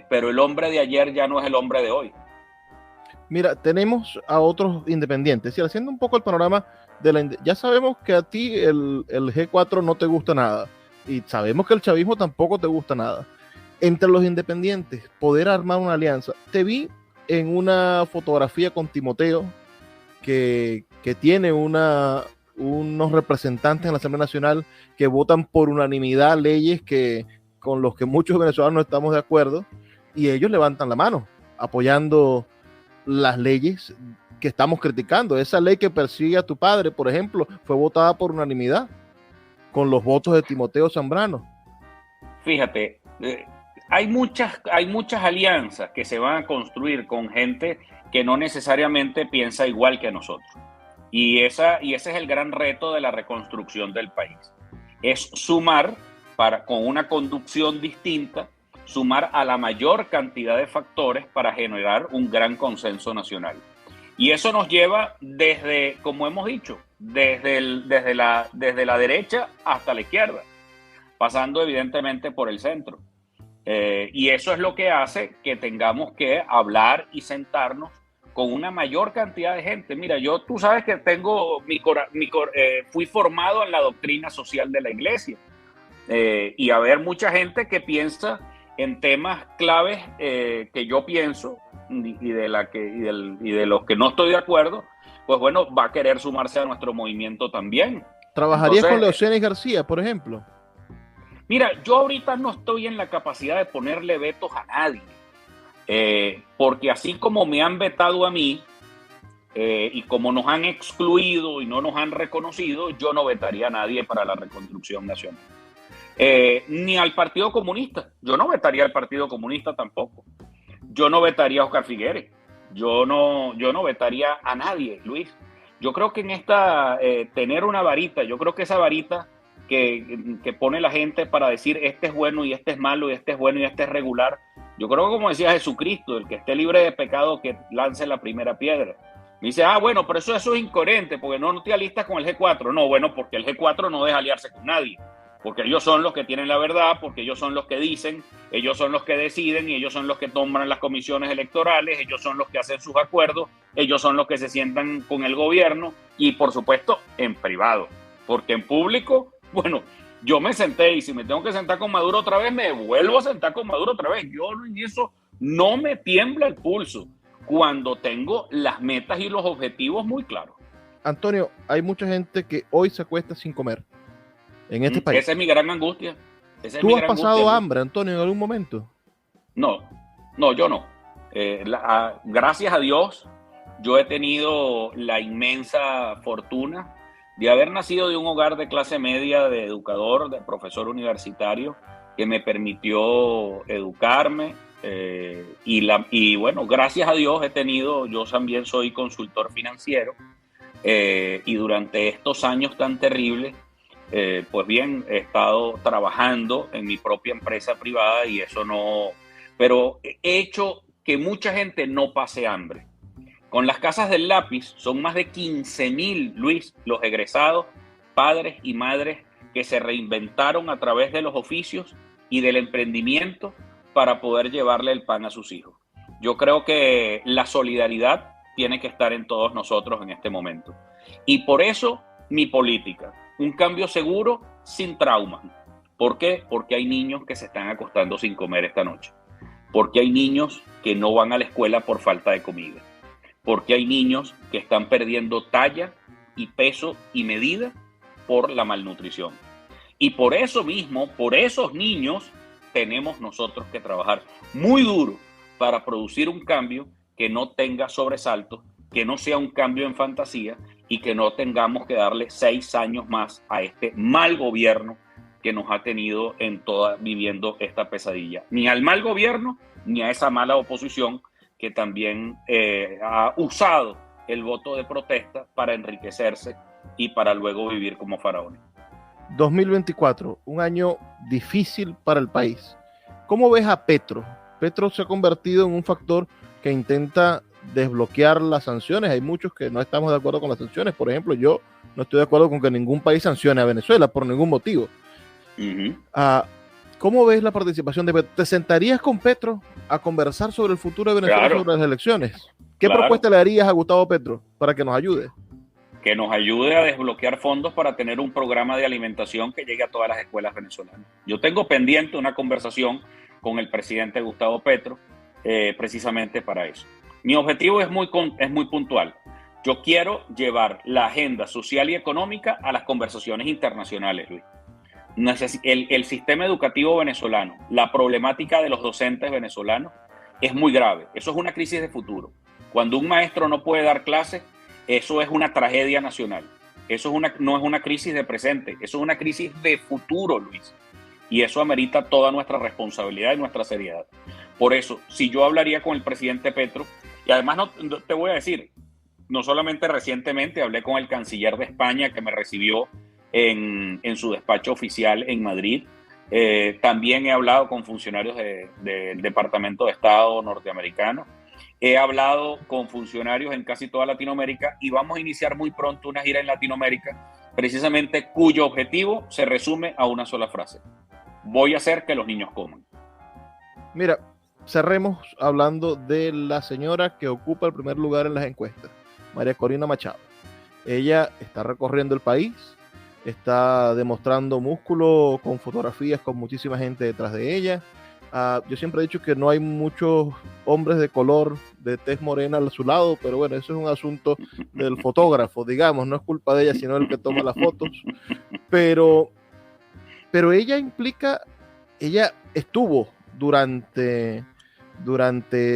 pero el hombre de ayer ya no es el hombre de hoy. Mira, tenemos a otros independientes, y haciendo un poco el panorama ya sabemos que a ti el G4 no te gusta nada, y sabemos que el chavismo tampoco te gusta nada. Entre los independientes, poder armar una alianza. Te vi en una fotografía con Timoteo, que tiene unos representantes en la Asamblea Nacional que votan por unanimidad leyes con los que muchos venezolanos no estamos de acuerdo, y ellos levantan la mano apoyando las leyes que estamos criticando. Esa ley que persigue a tu padre, por ejemplo, fue votada por unanimidad con los votos de Timoteo Zambrano. Fíjate, hay muchas alianzas que se van a construir con gente que no necesariamente piensa igual que nosotros. Y ese es el gran reto de la reconstrucción del país. Es sumar con una conducción distinta, sumar a la mayor cantidad de factores para generar un gran consenso nacional. Y eso nos lleva desde, como hemos dicho, desde la derecha hasta la izquierda, pasando evidentemente por el centro. Y eso es lo que hace que tengamos que hablar y sentarnos con una mayor cantidad de gente. Mira, tú sabes que tengo fui formado en la doctrina social de la Iglesia, y haber mucha gente que piensa en temas claves que yo pienso y de los que no estoy de acuerdo, pues bueno, va a querer sumarse a nuestro movimiento también. ¿Trabajarías con Leocenis García, por ejemplo? Mira, yo ahorita no estoy en la capacidad de ponerle vetos a nadie, porque así como me han vetado a mí, y como nos han excluido y no nos han reconocido, yo no vetaría a nadie para la reconstrucción nacional. Ni al Partido Comunista. Yo no vetaría al Partido Comunista tampoco. Yo no vetaría a Oscar Figueres. Yo no vetaría a nadie, Luis. Yo creo que en tener una varita, yo creo que esa varita que pone la gente para decir este es bueno y este es malo y este es bueno y este es regular, yo creo que como decía Jesucristo, el que esté libre de pecado que lance la primera piedra. Me dice, bueno, pero eso es incoherente, porque no te alistas con el G4. No, bueno, porque el G4 no deja aliarse con nadie. Porque ellos son los que tienen la verdad, porque ellos son los que dicen, ellos son los que deciden y ellos son los que toman las comisiones electorales, ellos son los que hacen sus acuerdos, ellos son los que se sientan con el gobierno y por supuesto en privado, porque en público, bueno, yo me senté y si me tengo que sentar con Maduro otra vez, me vuelvo a sentar con Maduro otra vez. Yo en eso no me tiembla el pulso cuando tengo las metas y los objetivos muy claros. Antonio, hay mucha gente que hoy se acuesta sin comer en este país. Esa es mi gran angustia. ¿Tú has pasado hambre, Antonio, en algún momento? No, yo no. Gracias a Dios, yo he tenido la inmensa fortuna de haber nacido de un hogar de clase media, de educador, de profesor universitario, que me permitió educarme. Y bueno, gracias a Dios yo también soy consultor financiero, y durante estos años tan terribles, pues bien, he estado trabajando en mi propia empresa privada y pero he hecho que mucha gente no pase hambre. Con las casas del lápiz son más de 15,000, Luis, los egresados, padres y madres que se reinventaron a través de los oficios y del emprendimiento para poder llevarle el pan a sus hijos. Yo creo que la solidaridad tiene que estar en todos nosotros en este momento. Y por eso mi política, un cambio seguro sin trauma. ¿Por qué? Porque hay niños que se están acostando sin comer esta noche. Porque hay niños que no van a la escuela por falta de comida. Porque hay niños que están perdiendo talla y peso y medida por la malnutrición. Y por eso mismo, por esos niños, tenemos nosotros que trabajar muy duro para producir un cambio que no tenga sobresaltos, que no sea un cambio en fantasía y que no tengamos que darle 6 años más a este mal gobierno que nos ha tenido viviendo esta pesadilla. Ni al mal gobierno, ni a esa mala oposición que también ha usado el voto de protesta para enriquecerse y para luego vivir como faraones. 2024, un año difícil para el país. ¿Cómo ves a Petro? Petro se ha convertido en un factor que intenta desbloquear las sanciones. Hay muchos que no estamos de acuerdo con las sanciones. Por ejemplo, yo no estoy de acuerdo con que ningún país sancione a Venezuela por ningún motivo. Uh-huh. ¿Cómo ves la participación de Petro? ¿Te sentarías con Petro a conversar sobre el futuro de Venezuela, sobre las elecciones? ¿Qué propuesta le darías a Gustavo Petro para que nos ayude? Que nos ayude a desbloquear fondos para tener un programa de alimentación que llegue a todas las escuelas venezolanas. Yo tengo pendiente una conversación con el presidente Gustavo Petro, precisamente para eso. Mi objetivo es muy puntual. Yo quiero llevar la agenda social y económica a las conversaciones internacionales, Luis. El sistema educativo venezolano, la problemática de los docentes venezolanos es muy grave. Eso es una crisis de futuro. Cuando un maestro no puede dar clases, eso es una tragedia nacional. Eso no es una crisis de presente, eso es una crisis de futuro, Luis. Y eso amerita toda nuestra responsabilidad y nuestra seriedad. Por eso, si yo hablaría con el presidente Petro, y además te voy a decir, no solamente recientemente hablé con el canciller de España que me recibió en su despacho oficial en Madrid, También he hablado con funcionarios del Departamento de Estado norteamericano. He hablado con funcionarios en casi toda Latinoamérica y vamos a iniciar muy pronto una gira en Latinoamérica, precisamente cuyo objetivo se resume a una sola frase: voy a hacer que los niños coman. Mira, cerremos hablando de la señora que ocupa el primer lugar en las encuestas, María Corina Machado. Ella está recorriendo el país, está demostrando músculo con fotografías con muchísima gente detrás de ella. Yo siempre he dicho que no hay muchos hombres de color, de tez morena a su lado, pero bueno, eso es un asunto del fotógrafo, digamos, no es culpa de ella, sino el que toma las fotos. Pero ella estuvo durante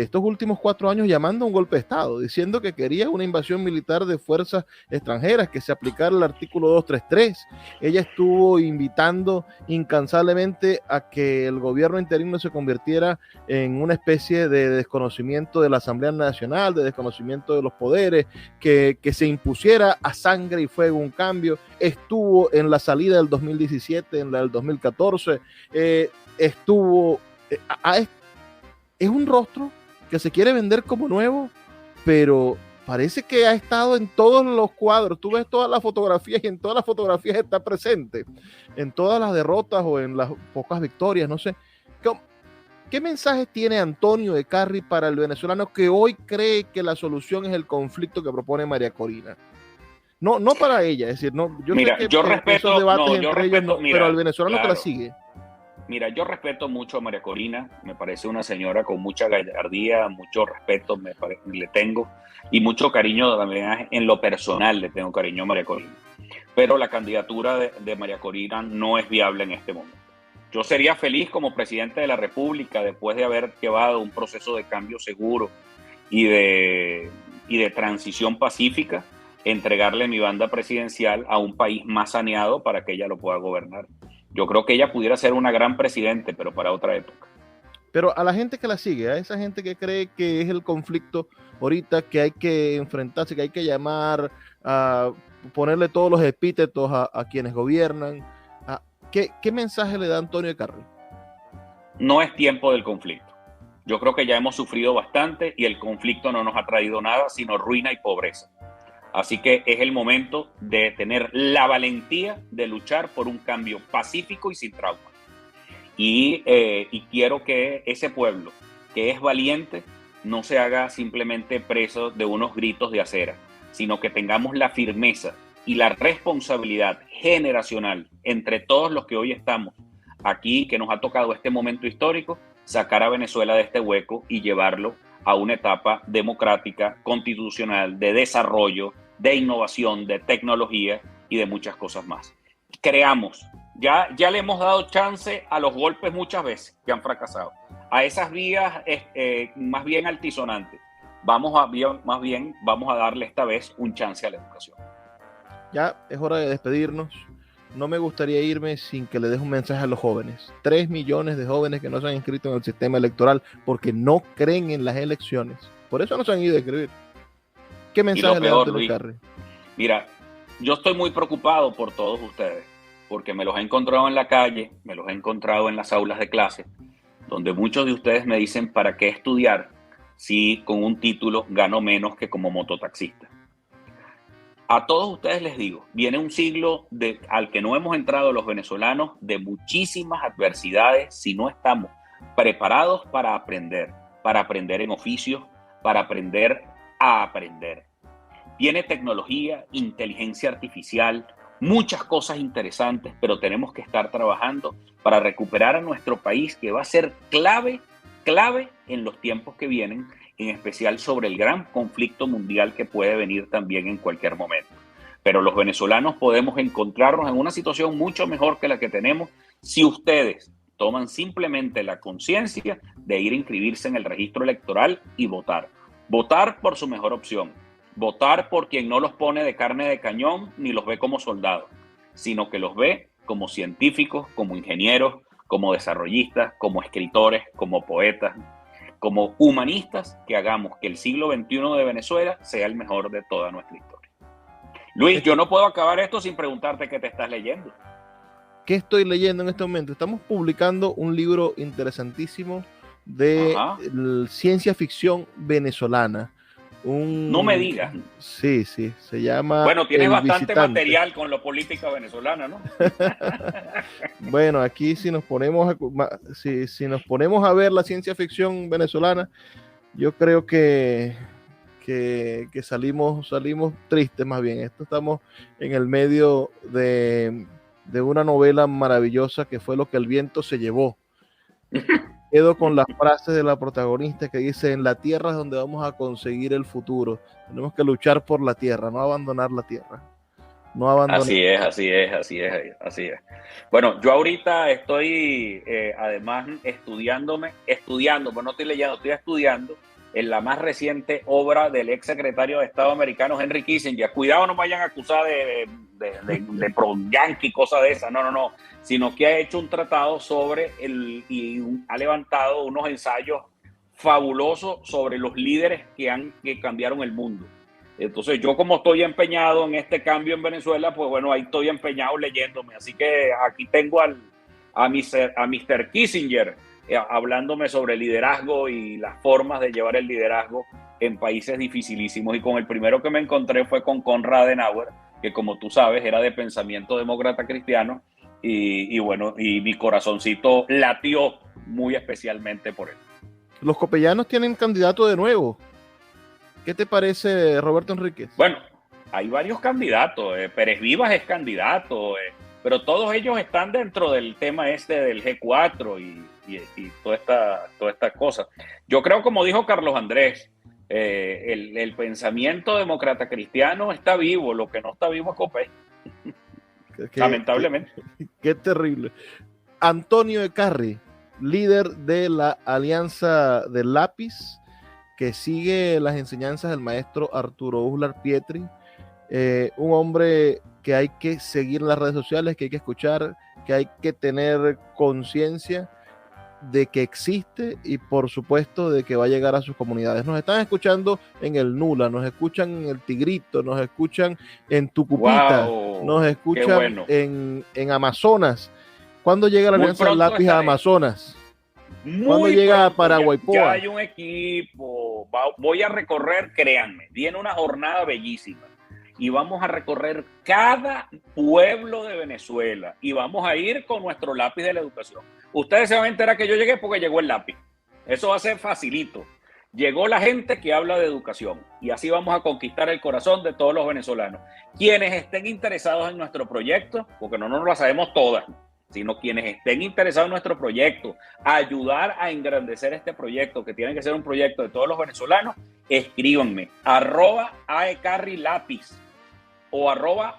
estos últimos 4 años llamando a un golpe de Estado, diciendo que quería una invasión militar de fuerzas extranjeras, que se aplicara el artículo 233. Ella estuvo invitando incansablemente a que el gobierno interino se convirtiera en una especie de desconocimiento de la Asamblea Nacional, de desconocimiento de los poderes, que se impusiera a sangre y fuego un cambio. Estuvo en la salida del 2017, en la del 2014, es un rostro que se quiere vender como nuevo, pero parece que ha estado en todos los cuadros. Tú ves todas las fotografías y en todas las fotografías está presente, en todas las derrotas o en las pocas victorias, no sé. ¿Qué mensaje tiene Antonio Ecarry para el venezolano que hoy cree que la solución es el conflicto que propone María Corina? No para ella, es decir, no, mira, sé que yo respeto, esos debates no, entre yo ellos, respeto, no, mira, pero al venezolano claro. que la sigue. Mira, yo respeto mucho a María Corina, me parece una señora con mucha gallardía, mucho respeto le tengo y mucho cariño también en lo personal le tengo cariño a María Corina. Pero la candidatura de María Corina no es viable en este momento. Yo sería feliz como presidente de la República, después de haber llevado un proceso de cambio seguro y de transición pacífica, entregarle mi banda presidencial a un país más saneado para que ella lo pueda gobernar. Yo creo que ella pudiera ser una gran presidente, pero para otra época. Pero a la gente que la sigue, a esa gente que cree que es el conflicto ahorita, que hay que enfrentarse, que hay que llamar, a ponerle todos los epítetos a quienes gobiernan, ¿qué mensaje le da Antonio Ecarry? No es tiempo del conflicto. Yo creo que ya hemos sufrido bastante y el conflicto no nos ha traído nada, sino ruina y pobreza. Así que es el momento de tener la valentía de luchar por un cambio pacífico y sin trauma. Y quiero que ese pueblo que es valiente no se haga simplemente preso de unos gritos de acera, sino que tengamos la firmeza y la responsabilidad generacional entre todos los que hoy estamos aquí, que nos ha tocado este momento histórico, sacar a Venezuela de este hueco y llevarlo a una etapa democrática, constitucional, de desarrollo, de innovación, de tecnología y de muchas cosas más. Creamos, ya le hemos dado chance a los golpes muchas veces que han fracasado, a esas vías más bien altisonantes. Vamos a darle esta vez un chance a la educación. Ya es hora de despedirnos. No me gustaría irme sin que le des un mensaje a los jóvenes. 3 millones de jóvenes que no se han inscrito en el sistema electoral porque no creen en las elecciones. Por eso no se han ido a inscribir. ¿Qué mensaje le da a Ecarry? Mira, yo estoy muy preocupado por todos ustedes, porque me los he encontrado en la calle, me los he encontrado en las aulas de clase, donde muchos de ustedes me dicen ¿para qué estudiar si con un título gano menos que como mototaxista? A todos ustedes les digo, viene un siglo al que no hemos entrado los venezolanos de muchísimas adversidades si no estamos preparados para aprender en oficios, para aprender a aprender. Viene tecnología, inteligencia artificial, muchas cosas interesantes, pero tenemos que estar trabajando para recuperar a nuestro país, que va a ser clave en los tiempos que vienen, en especial sobre el gran conflicto mundial que puede venir también en cualquier momento. Pero los venezolanos podemos encontrarnos en una situación mucho mejor que la que tenemos si ustedes toman simplemente la conciencia de ir a inscribirse en el registro electoral y votar. Votar por su mejor opción. Votar por quien no los pone de carne de cañón ni los ve como soldados, sino que los ve como científicos, como ingenieros, como desarrollistas, como escritores, como poetas, como humanistas, que hagamos que el siglo XXI de Venezuela sea el mejor de toda nuestra historia. Luis, yo no puedo acabar esto sin preguntarte qué te estás leyendo. ¿Qué estoy leyendo en este momento? Estamos publicando un libro interesantísimo de ciencia ficción venezolana. No me digas. Sí, se llama. Bueno, tienes El bastante Visitante. material con la política venezolana, ¿no? Bueno, aquí si nos ponemos a ver la ciencia ficción venezolana, yo creo que salimos tristes más bien. Estamos en el medio de una novela maravillosa que fue Lo que el viento se llevó. Quedo con las frases de la protagonista que dice: en la tierra es donde vamos a conseguir el futuro. Tenemos que luchar por la tierra, no abandonar la tierra. No abandonar. Así es. Bueno, yo ahorita estoy además estudiando, pero no estoy leyendo, estoy estudiando en la más reciente obra del ex secretario de Estado americano Henry Kissinger. Cuidado, no me vayan a acusar de pro-yankee, cosa de esa, no, sino que ha hecho un tratado sobre ha levantado unos ensayos fabulosos sobre los líderes que cambiaron el mundo. Entonces yo, como estoy empeñado en este cambio en Venezuela, pues bueno, ahí estoy empeñado leyéndome. Así que aquí tengo a Mr. Kissinger hablándome sobre liderazgo y las formas de llevar el liderazgo en países dificilísimos. Y con el primero que me encontré fue con Konrad Adenauer, que como tú sabes era de pensamiento demócrata cristiano, y bueno, y mi corazoncito latió muy especialmente por él. Los copellanos tienen candidato de nuevo. ¿Qué te parece, Roberto Enríquez? Bueno, hay varios candidatos. Pérez Vivas es candidato, pero todos ellos están dentro del tema del G4 y toda esta cosa. Yo creo, como dijo Carlos Andrés, el pensamiento demócrata cristiano está vivo, lo que no está vivo es Copey. Lamentablemente. Qué terrible. Antonio Ecarri, líder de la Alianza del Lápiz, que sigue las enseñanzas del maestro Arturo Uslar Pietri, un hombre que hay que seguir en las redes sociales, que hay que escuchar, que hay que tener conciencia de que existe y por supuesto de que va a llegar a sus comunidades. Nos están escuchando en el Nula, nos escuchan en el Tigrito, nos escuchan en Tucupita, nos escuchan en Amazonas. ¿Cuándo llega la Alianza del Lápiz a Amazonas? ¿Cuándo llega a Paraguaypoa? Ya hay un equipo, voy a recorrer, créanme, viene una jornada bellísima y vamos a recorrer cada pueblo de Venezuela y vamos a ir con nuestro lápiz de la educación. Ustedes se van a enterar que yo llegué porque llegó el lápiz. Eso va a ser facilito. Llegó la gente que habla de educación y así vamos a conquistar el corazón de todos los venezolanos. Quienes estén interesados en nuestro proyecto, porque no nos lo sabemos todas, sino quienes estén interesados en nuestro proyecto, ayudar a engrandecer este proyecto, que tiene que ser un proyecto de todos los venezolanos, escríbanme, @aecarrilápiz, o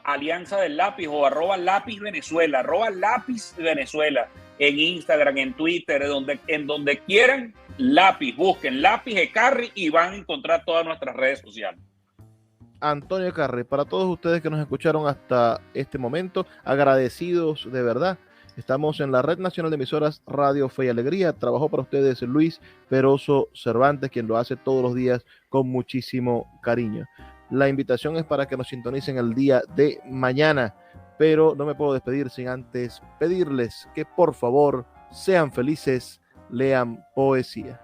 @alianza del lápiz, o @lápiz Venezuela, @lápiz Venezuela, en Instagram, en Twitter, en donde quieran, lápiz, busquen lápiz Ecarri y van a encontrar todas nuestras redes sociales. Antonio Ecarri, para todos ustedes que nos escucharon hasta este momento, agradecidos de verdad. Estamos en la Red Nacional de Emisoras Radio Fe y Alegría. Trabajó para ustedes Luis Peroso Cervantes, quien lo hace todos los días con muchísimo cariño. La invitación es para que nos sintonicen el día de mañana, pero no me puedo despedir sin antes pedirles que por favor sean felices, lean poesía.